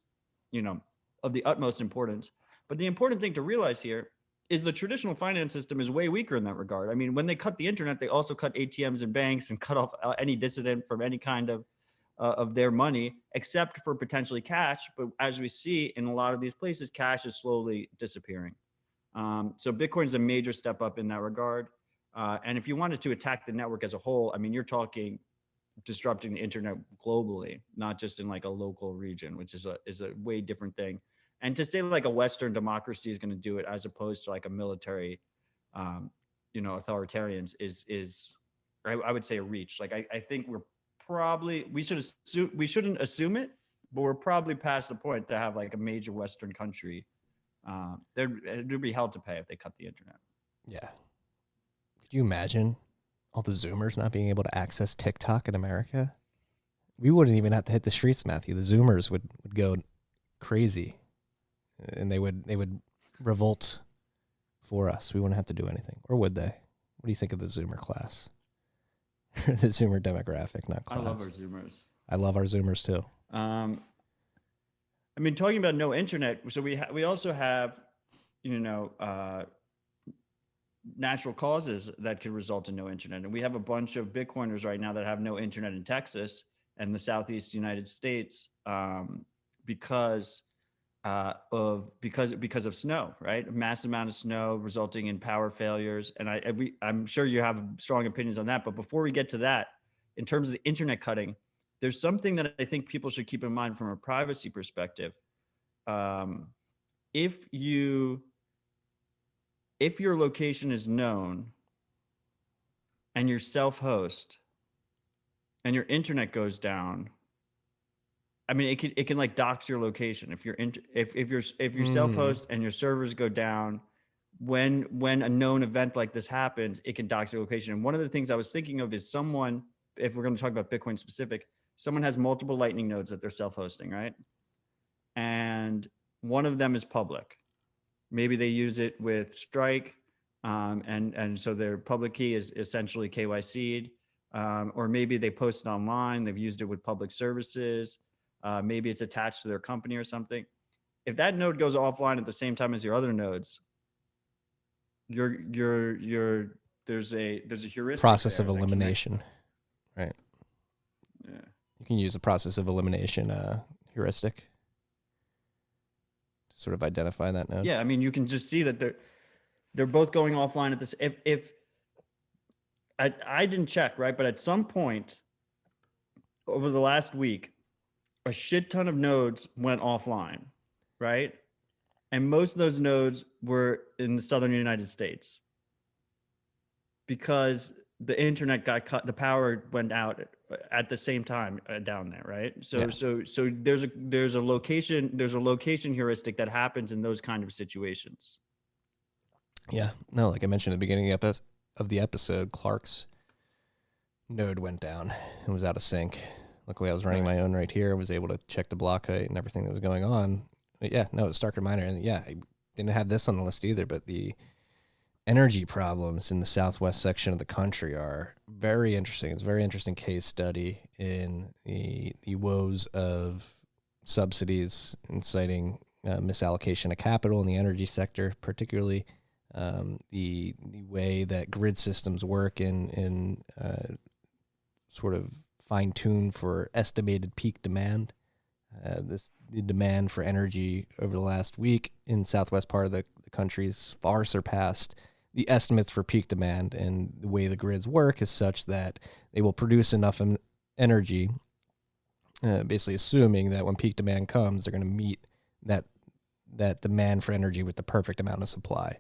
of the utmost importance. But the important thing to realize here is the traditional finance system is way weaker in that regard. I mean, when they cut the internet, they also cut ATMs and banks and cut off any dissident from any kind of their money, except for potentially cash. But as we see in a lot of these places, cash is slowly disappearing. So Bitcoin is a major step up in that regard. And if you wanted to attack the network as a whole, I mean, you're talking disrupting the internet globally, not just in like a local region, which is a way different thing. And to say like a Western democracy is going to do it as opposed to like a military, authoritarians is I would say a reach. Like I think we shouldn't assume it, but we're probably past the point to have like a major Western country. There'd be hell to pay if they cut the internet. Yeah. Could you imagine all the Zoomers not being able to access TikTok in America? We wouldn't even have to hit the streets, Matthew. The Zoomers would go crazy, and they would revolt for us. We wouldn't have to do anything, or would they? What do you think of the Zoomer class? The Zoomer demographic, not class. I love our Zoomers. I love our Zoomers too. I mean, talking about no internet, so we also have, natural causes that could result in no internet. And we have a bunch of Bitcoiners right now that have no internet in Texas and the Southeast United States because of snow, right? A massive amount of snow resulting in power failures. And I'm sure you have strong opinions on that. But before we get to that, in terms of the internet cutting, there's something that I think people should keep in mind from a privacy perspective. If your location is known and you're self-host and your internet goes down I mean, it can like dox your location if you're if you're self-host and your servers go down. When a known event like this happens, it can dox your location. And one of the things I was thinking of is someone, if we're going to talk about Bitcoin specific, someone has multiple Lightning nodes that they're self-hosting, right? And one of them is public. Maybe they use it with Strike, and so their public key is essentially KYC'd, or maybe they post it online. They've used it with public services. Maybe it's attached to their company or something. If that node goes offline at the same time as your other nodes, there's a heuristic process there of elimination, right? Yeah. You can use a process of elimination heuristic to sort of identify that node. Yeah, I mean, you can just see that they're both going offline at this. If I didn't check, right, but at some point over the last week, a shit ton of nodes went offline, right? And most of those nodes were in the southern United States because the internet got cut, the power went out at the same time down there, right? So yeah. so there's a location heuristic that happens in those kind of situations. Yeah, no, like I mentioned at the beginning of the episode, Clark's node went down and was out of sync. Luckily, I was running my own right here. I was able to check the block height and everything that was going on. But yeah, no, it's Starker Miner. And yeah, I didn't have this on the list either, but the energy problems in the southwest section of the country are very interesting. It's a very interesting case study in the woes of subsidies, inciting misallocation of capital in the energy sector, particularly the way that grid systems work in sort of fine-tuned for estimated peak demand. The demand for energy over the last week in southwest part of the country's far surpassed the estimates for peak demand, and the way the grids work is such that they will produce enough energy, basically assuming that when peak demand comes, they're going to meet that demand for energy with the perfect amount of supply.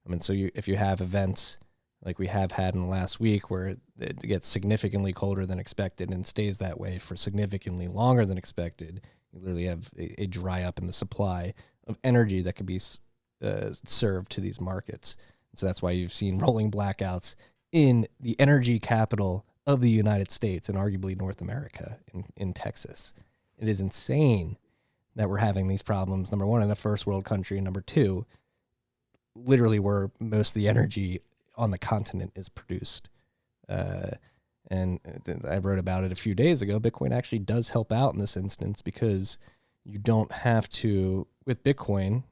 I mean, so if you have events like we have had in the last week where it gets significantly colder than expected and stays that way for significantly longer than expected, you literally have a dry up in the supply of energy that could be served to these markets. So that's why you've seen rolling blackouts in the energy capital of the United States and arguably North America, in Texas. It is insane that we're having these problems, number one, in a first world country, and number two, literally where most of the energy on the continent is produced. And I wrote about it a few days ago. Bitcoin actually does help out in this instance because you don't have to, with Bitcoin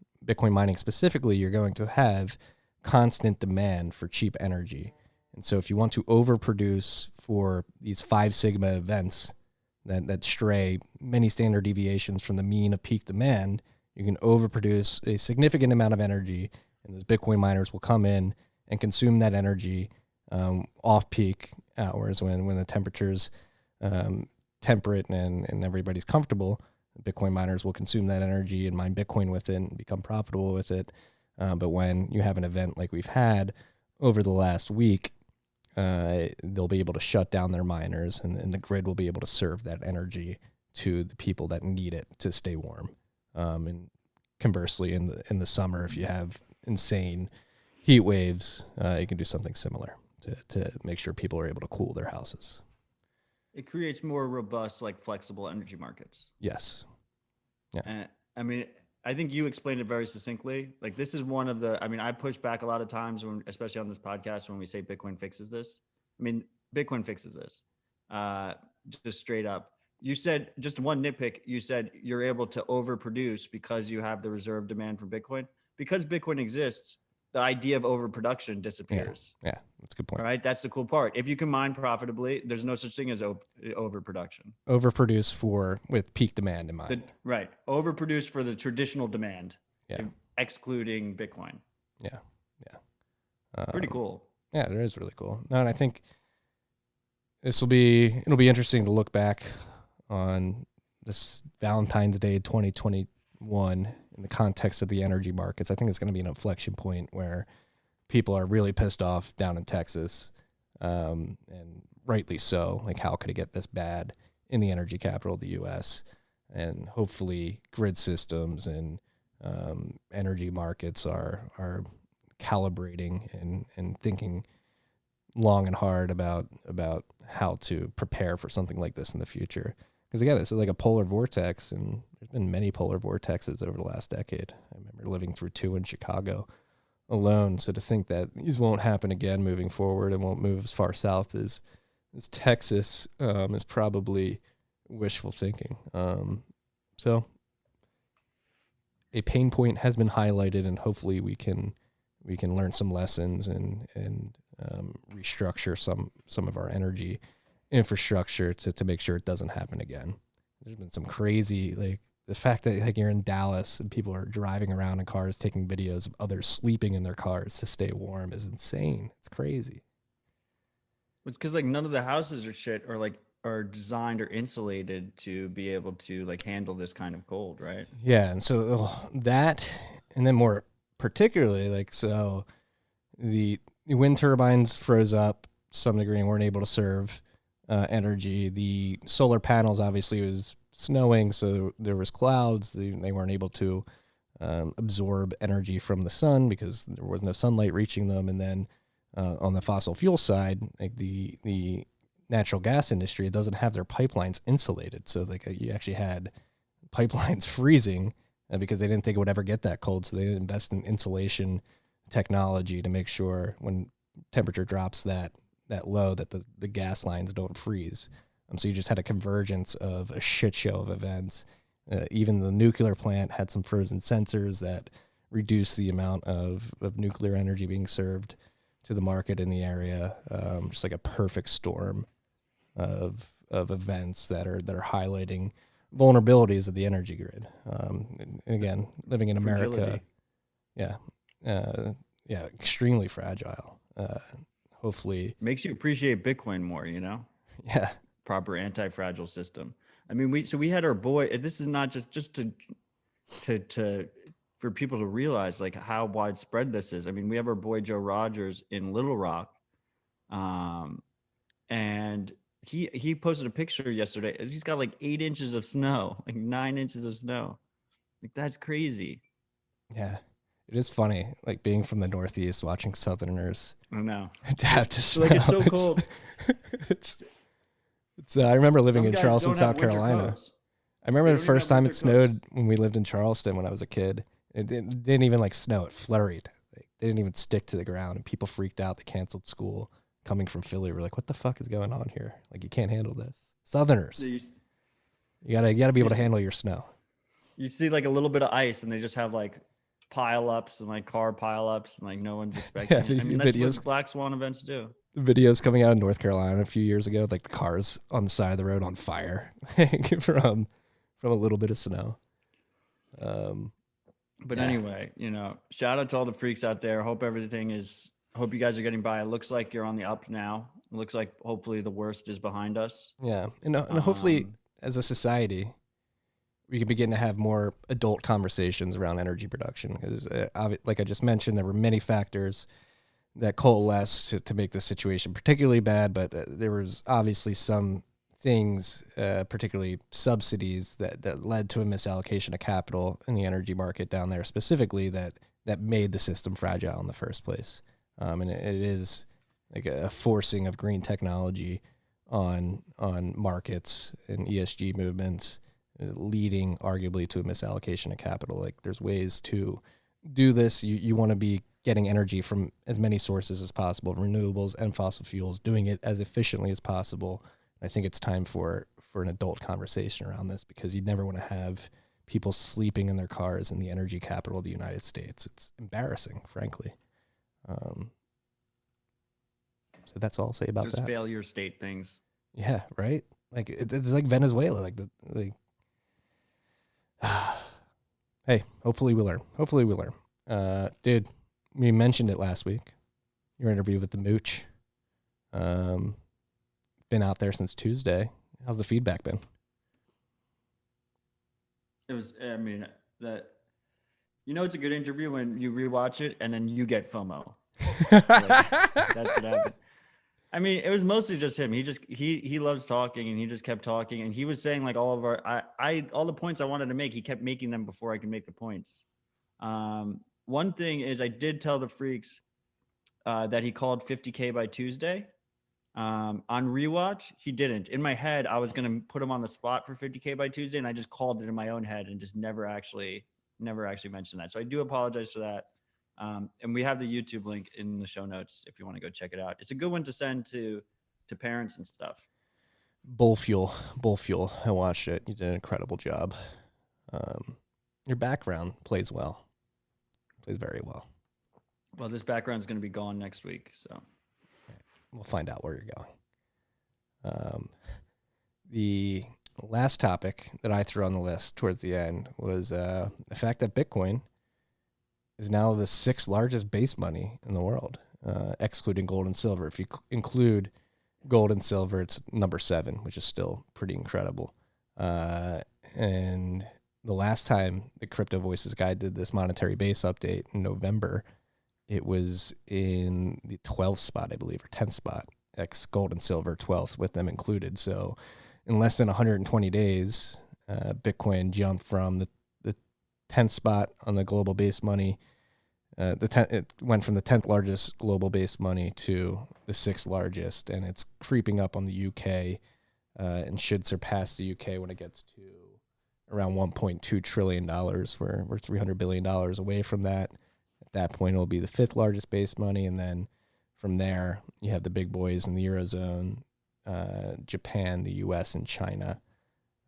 mining specifically, you're going to have constant demand for cheap energy. And so if you want to overproduce for these 5 sigma events that stray many standard deviations from the mean of peak demand, you can overproduce a significant amount of energy, and those Bitcoin miners will come in and consume that energy off peak hours when the temperature's temperate and everybody's comfortable. Bitcoin miners will consume that energy and mine Bitcoin with it and become profitable with it. But when you have an event like we've had over the last week, they'll be able to shut down their miners, and the grid will be able to serve that energy to the people that need it to stay warm. And conversely, in the summer, if you have insane heat waves, you can do something similar to make sure people are able to cool their houses. It creates more robust, like flexible energy markets. Yes. Yeah. I mean, I think you explained it very succinctly. Like, this is one of the, I mean, I push back a lot of times when, especially on this podcast, when we say Bitcoin fixes this. I mean, Bitcoin fixes this, just straight up. You said, just one nitpick, you said you're able to overproduce because you have the reserve demand for Bitcoin. Because Bitcoin exists, the idea of overproduction disappears. Yeah, that's a good point. All right, that's the cool part. If you can mine profitably, there's no such thing as overproduction. Overproduce with peak demand in mind. Right, overproduce for the traditional demand, yeah, excluding Bitcoin. Yeah. Pretty cool. Yeah, it is really cool. No, and I think it'll be interesting to look back on this Valentine's Day 2021 in the context of the energy markets. I think it's going to be an inflection point where people are really pissed off down in Texas, and rightly so. Like, how could it get this bad in the energy capital of the U.S.? and hopefully grid systems and energy markets are calibrating and thinking long and hard about how to prepare for something like this in the future. Because again, it's like a polar vortex, and there's been many polar vortexes over the last decade. I remember living through 2 in Chicago alone. So to think that these won't happen again moving forward and won't move as far south as Texas is probably wishful thinking. So a pain point has been highlighted, and hopefully we can learn some lessons and restructure some of our energy infrastructure to make sure it doesn't happen again. There's been some crazy, like the fact that like you're in Dallas and people are driving around in cars taking videos of others sleeping in their cars to stay warm is insane. It's crazy. It's because like none of the houses or shit are designed or insulated to be able to like handle this kind of cold, right? Yeah, and so that, and then more particularly, like, so the wind turbines froze up to some degree and weren't able to serve energy. The solar panels, obviously, it was snowing, so there was clouds. They weren't able to absorb energy from the sun because there was no sunlight reaching them. And then on the fossil fuel side, like the natural gas industry, it doesn't have their pipelines insulated. So like you actually had pipelines freezing because they didn't think it would ever get that cold. So they didn't invest in insulation technology to make sure when temperature drops that low that the gas lines don't freeze. So you just had a convergence of a shit show of events. Even the nuclear plant had some frozen sensors that reduced the amount of nuclear energy being served to the market in the area. Just like a perfect storm of events that are highlighting vulnerabilities of the energy grid. And again, living in America, extremely fragile. Hopefully makes you appreciate Bitcoin more, you know? Yeah. Proper anti-fragile system. I mean, we had our boy, this is not just to for people to realize like how widespread this is. I mean, we have our boy Joe Rogers in Little Rock. And he posted a picture yesterday. He's got like 8 inches of snow, like 9 inches of snow. Like that's crazy. Yeah. It is funny, like being from the Northeast, watching Southerners I know. adapt to snow. Like it's so cold. It's I remember living Some in guys Charleston, don't have South winter Carolina. coats. I remember They the don't even first have time it winter snowed coats. when we lived in Charleston when I was a kid. It didn't even like snow. It flurried. They didn't even stick to the ground, and people freaked out. They canceled school. Coming from Philly, we're like, what the fuck is going on here? Like, you can't handle this. Southerners, So you gotta be able to handle your snow. you see like a little bit of ice and they just have like pile-ups and like car pile-ups and like no one's expecting it. I mean, that's videos. what Black Swan events do. The videos coming out of North Carolina a few years ago, like the cars on the side of the road on fire from a little bit of snow. But anyway, you know, shout out to all the freaks out there. Hope you guys are getting by. It looks like you're on the up now. It looks like hopefully the worst is behind us. Yeah. And hopefully as a society, we can begin to have more adult conversations around energy production. Because like I just mentioned, there were many factors that coalesced to make this situation particularly bad, but there was obviously some things, particularly subsidies that led to a misallocation of capital in the energy market down there specifically that made the system fragile in the first place. And it is like a forcing of green technology on markets and ESG movements, leading arguably to a misallocation of capital. Like there's ways to do this. You want to be getting energy from as many sources as possible, renewables and fossil fuels, doing it as efficiently as possible. I think it's time for an adult conversation around this, because you never want to have people sleeping in their cars in the energy capital of the United States. It's embarrassing, frankly. So that's all I'll say about Just that. failure state things. Yeah, right? Like it's like Venezuela. Hey, hopefully we learn. Dude, we mentioned it last week. Your interview with the Mooch. Been out there since Tuesday. How's the feedback been? It was, I mean, it's a good interview when you rewatch it and then you get FOMO. Like, that's what happened. I mean, it was mostly just him. He loves talking, and he just kept talking, and he was saying like all of all the points I wanted to make. He kept making them before I could make the points. One thing is, I did tell the freaks that he called 50K by Tuesday. On rewatch, he didn't. In my head, I was gonna put him on the spot for 50K by Tuesday, and I just called it in my own head and just never actually mentioned that. So I do apologize for that. And we have the YouTube link in the show notes if you want to go check it out. It's a good one to send to parents and stuff. Bull Fuel. I watched it. You did an incredible job. Your background plays well. Plays very well. Well, this background's going to be gone next week, so we'll find out where you're going. The last topic that I threw on the list towards the end was the fact that Bitcoin is now the 6th largest base money in the world, excluding gold and silver. If you include gold and silver, it's number 7, which is still pretty incredible. And the last time the Crypto Voices guy did this monetary base update in November, it was in the 12th spot, I believe, or 10th spot, ex gold and silver 12th with them included. So in less than 120 days, Bitcoin jumped from the 10th spot on the global base money. It went from the 10th largest global base money to the 6th largest, and it's creeping up on the UK and should surpass the UK when it gets to around $1.2 trillion. We're $300 billion away from that. At that point, it'll be the 5th largest base money, and then from there, you have the big boys in the Eurozone, Japan, the US, and China.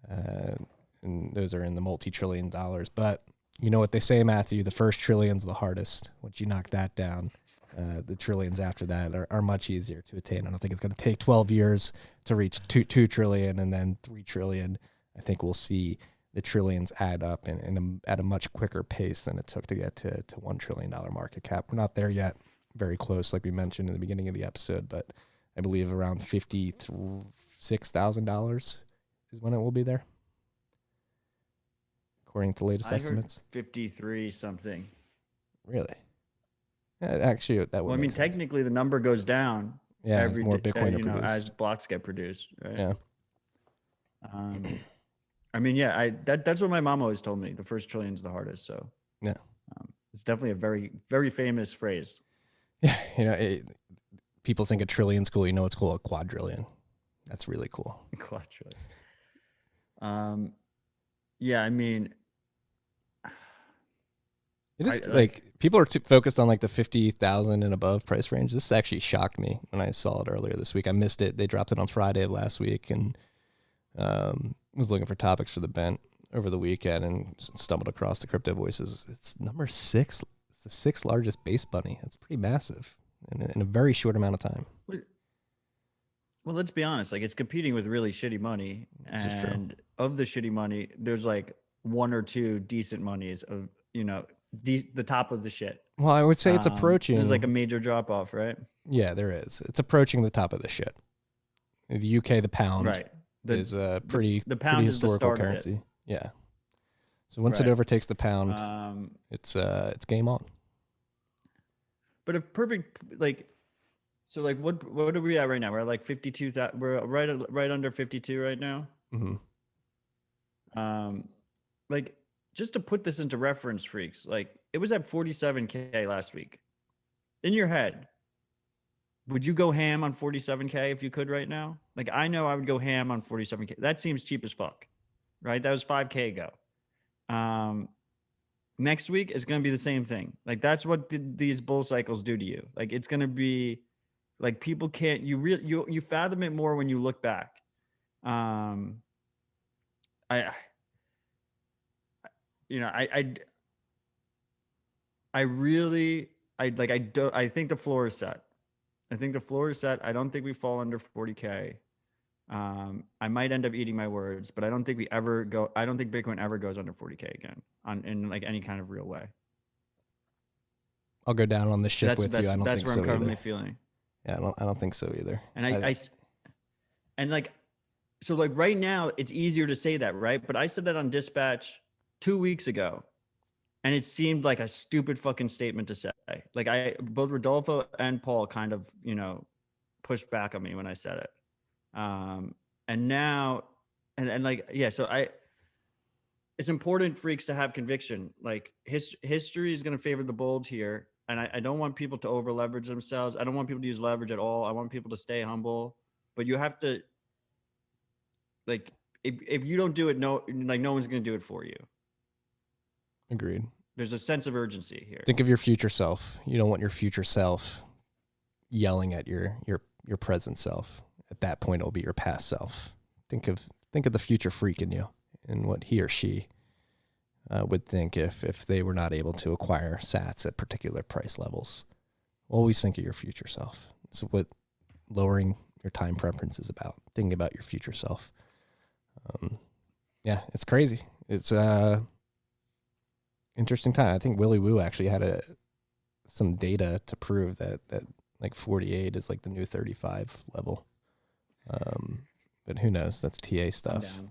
And those are in the multi-trillion dollars. But you know what they say, Matthew, the first trillion's the hardest. Once you knock that down, the trillions after that are much easier to attain. I don't think it's going to take 12 years to reach 2 trillion and then 3 trillion. I think we'll see the trillions add up at a much quicker pace than it took to get to $1 trillion market cap. We're not there yet. Very close, like we mentioned in the beginning of the episode, but I believe around $56,000 is when it will be there, according to latest estimates. 53 something. Really? Yeah, actually, that would. Well, I mean, technically, the number goes down. Yeah, every more Bitcoin to produce. As blocks get produced, right? Yeah. I mean, yeah, that's what my mom always told me. The first trillion's the hardest. So yeah, it's definitely a very, very famous phrase. Yeah, people think a trillion's cool. You know what's cool? A quadrillion. That's really cool. Quadrillion. Yeah, I mean, it is like people are too focused on like the 50,000 and above price range. This actually shocked me when I saw it earlier this week. I missed it. They dropped it on Friday of last week, and was looking for topics for the bent over the weekend and stumbled across the Crypto Voices. It's number 6. It's the 6th largest base money. That's pretty massive in a very short amount of time. Well, let's be honest. Like, it's competing with really shitty money, and of the shitty money, there's like 1 or 2 decent monies of the top of the shit. Well, I would say it's approaching. There's like a major drop off, right? Yeah, there is. It's approaching the top of the shit. The UK, the pound, right, is a pretty pound pretty is the historical start of currency. it. Yeah. So once it overtakes the pound, it's game on. But if perfect, like, so like what are we at right now? We're at like 52,000. We're right under 52 right now. Mm-hmm. Like, just to put this into reference, freaks, like it was at 47K last week. In your head, would you go ham on 47K if you could right now? Like, I know I would go ham on 47K. That seems cheap as fuck, right? That was 5K ago. Next week is going to be the same thing. Like, that's what these bull cycles do to you. Like, it's going to be like, people can't, you fathom it more when you look back. I think the floor is set. I think the floor is set. I don't think we fall under 40K. I might end up eating my words, but I don't think Bitcoin ever goes under 40K again in like any kind of real way. I'll go down on this ship with you. I don't think so. That's where I'm currently either. feeling. Yeah, I don't think so either. And so like right now it's easier to say that, right? But I said that on Dispatch 2 weeks ago, and it seemed like a stupid fucking statement to say. Like, both Rodolfo and Paul kind of, pushed back on me when I said it. And now, and like, yeah, so it's important, freaks, to have conviction. Like history is going to favor the bold here. And I don't want people to over leverage themselves. I don't want people to use leverage at all. I want people to stay humble, but you have to, like, if you don't do it, no one's going to do it for you. Agreed. There's a sense of urgency here. Think of your future self. You don't want your future self yelling at your present self. At that point, it'll be your past self. Think of the future freak in you and what he or she would think if they were not able to acquire sats at particular price levels. Always think of your future self. It's what lowering your time preference is about. Thinking about your future self. Yeah, it's crazy. It's interesting time. I think Willy Woo actually had some data to prove that like 48 is like the new 35 level. But who knows? That's TA stuff.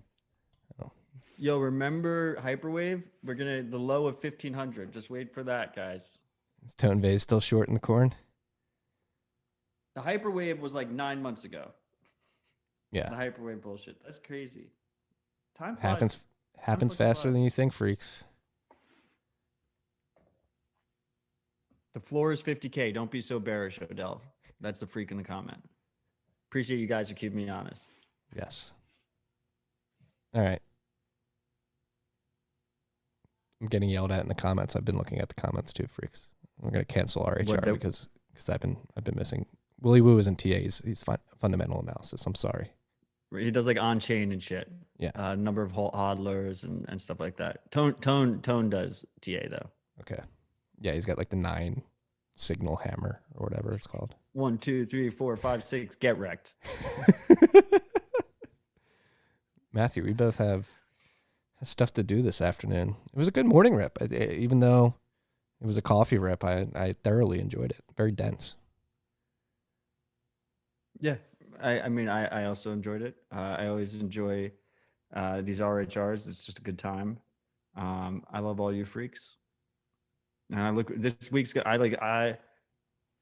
Oh. Yo, remember Hyperwave? We're gonna the low of 1500. Just wait for that, guys. Is Tone Vase still short in the corn? The Hyperwave was like 9 months ago. Yeah. The Hyperwave bullshit. That's crazy. Time flies. Happens faster than you think, freaks. The floor is 50K. Don't be so bearish, Odell. That's the freak in the comment. Appreciate you guys for keeping me honest. Yes. All right. I'm getting yelled at in the comments. I've been looking at the comments too, freaks. We're gonna cancel RHR because I've been missing. Willy Woo isn't TA. He's fundamental analysis. I'm sorry. He does like on chain and shit. Yeah. Number of hodlers and stuff like that. Tone does TA though. Okay. Yeah, he's got like the 9 signal hammer or whatever it's called. 1, 2, 3, 4, 5, 6. Get wrecked. Matthew, we both have stuff to do this afternoon. It was a good morning rip. Even though it was a coffee rip, I thoroughly enjoyed it. Very dense. Yeah. I mean, I also enjoyed it. I always enjoy these RHRs. It's just a good time. I love all you freaks. And I look this week's.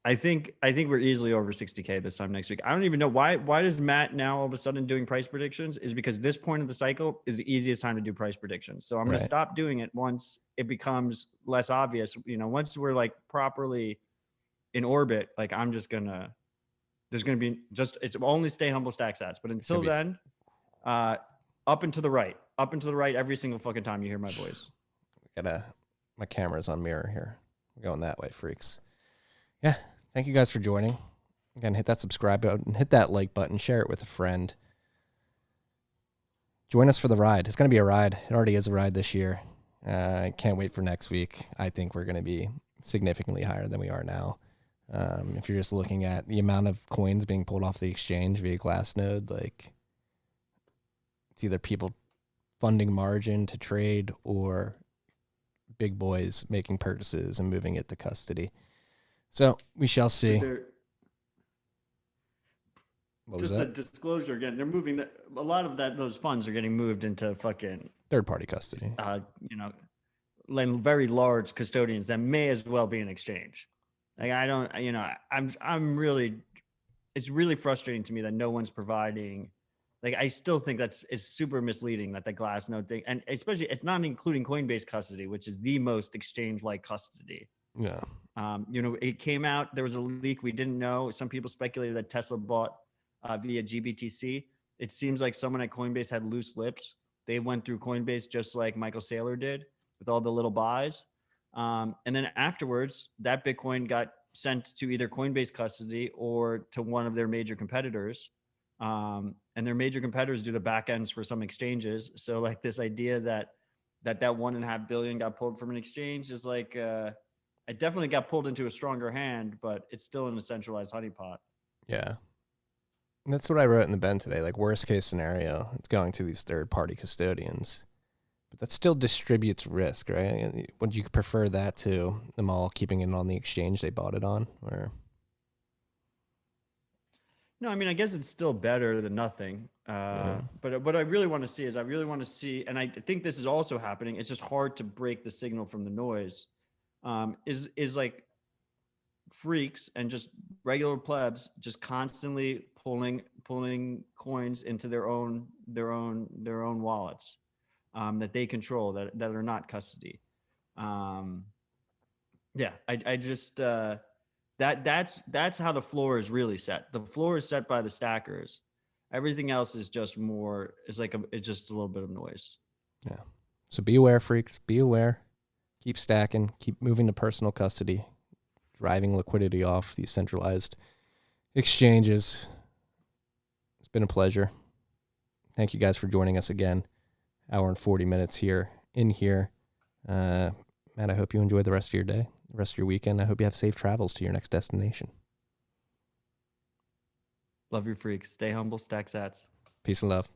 I think we're easily over 60K this time next week. I don't even know why does Matt now all of a sudden doing price predictions is because this point of the cycle is the easiest time to do price predictions. So I'm going to stop doing it once it becomes less obvious. You know, once we're like properly in orbit, like I'm just gonna. There's going to be it's only stay humble stack sats. But until then, up and to the right every single fucking time you hear my voice. My camera's on mirror here. We're going that way, freaks. Yeah. Thank you guys for joining. Again, hit that subscribe button, hit that like button, share it with a friend. Join us for the ride. It's going to be a ride. It already is a ride this year. I can't wait for next week. I think we're going to be significantly higher than we are now. If you're just looking at the amount of coins being pulled off the exchange via Glassnode, like it's either people funding margin to trade or big boys making purchases and moving it to custody. So we shall see. Just a disclosure again, they're moving a lot of those funds are getting moved into fucking third-party custody. Very large custodians that may as well be an exchange. Like I'm really, it's really frustrating to me that no one's providing. Like I still think it's super misleading that the Glassnode thing, and especially it's not including Coinbase custody, which is the most exchange-like custody. Yeah. It came out. There was a leak we didn't know. Some people speculated that Tesla bought via GBTC. It seems like someone at Coinbase had loose lips. They went through Coinbase just like Michael Saylor did with all the little buys. And then afterwards, that Bitcoin got sent to either Coinbase custody or to one of their major competitors. And their major competitors do the back ends for some exchanges. So like this idea that 1.5 billion got pulled from an exchange is like, it definitely got pulled into a stronger hand, but it's still in a centralized honeypot. Yeah. And that's what I wrote in the Ben today. Like worst case scenario, it's going to these third party custodians, but that still distributes risk, right? Would you prefer that to them all keeping it on the exchange they bought it on, or? No, I mean, I guess it's still better than nothing. But what I really want to see is and I think this is also happening. It's just hard to break the signal from the noise. Is like freaks and just regular plebs just constantly pulling coins into their own wallets that they control that are not custody. Yeah, I just that's how the floor is really set. The floor is set by the stackers. Everything else is just more. It's just a little bit of noise. Yeah. So be aware, freaks. Be aware. Keep stacking. Keep moving to personal custody. Driving liquidity off these centralized exchanges. It's been a pleasure. Thank you guys for joining us again. Hour and 40 minutes here in here. Matt, I hope you enjoy the rest of your day, the rest of your weekend. I hope you have safe travels to your next destination. Love your freaks. Stay humble, stack sats. Peace and love.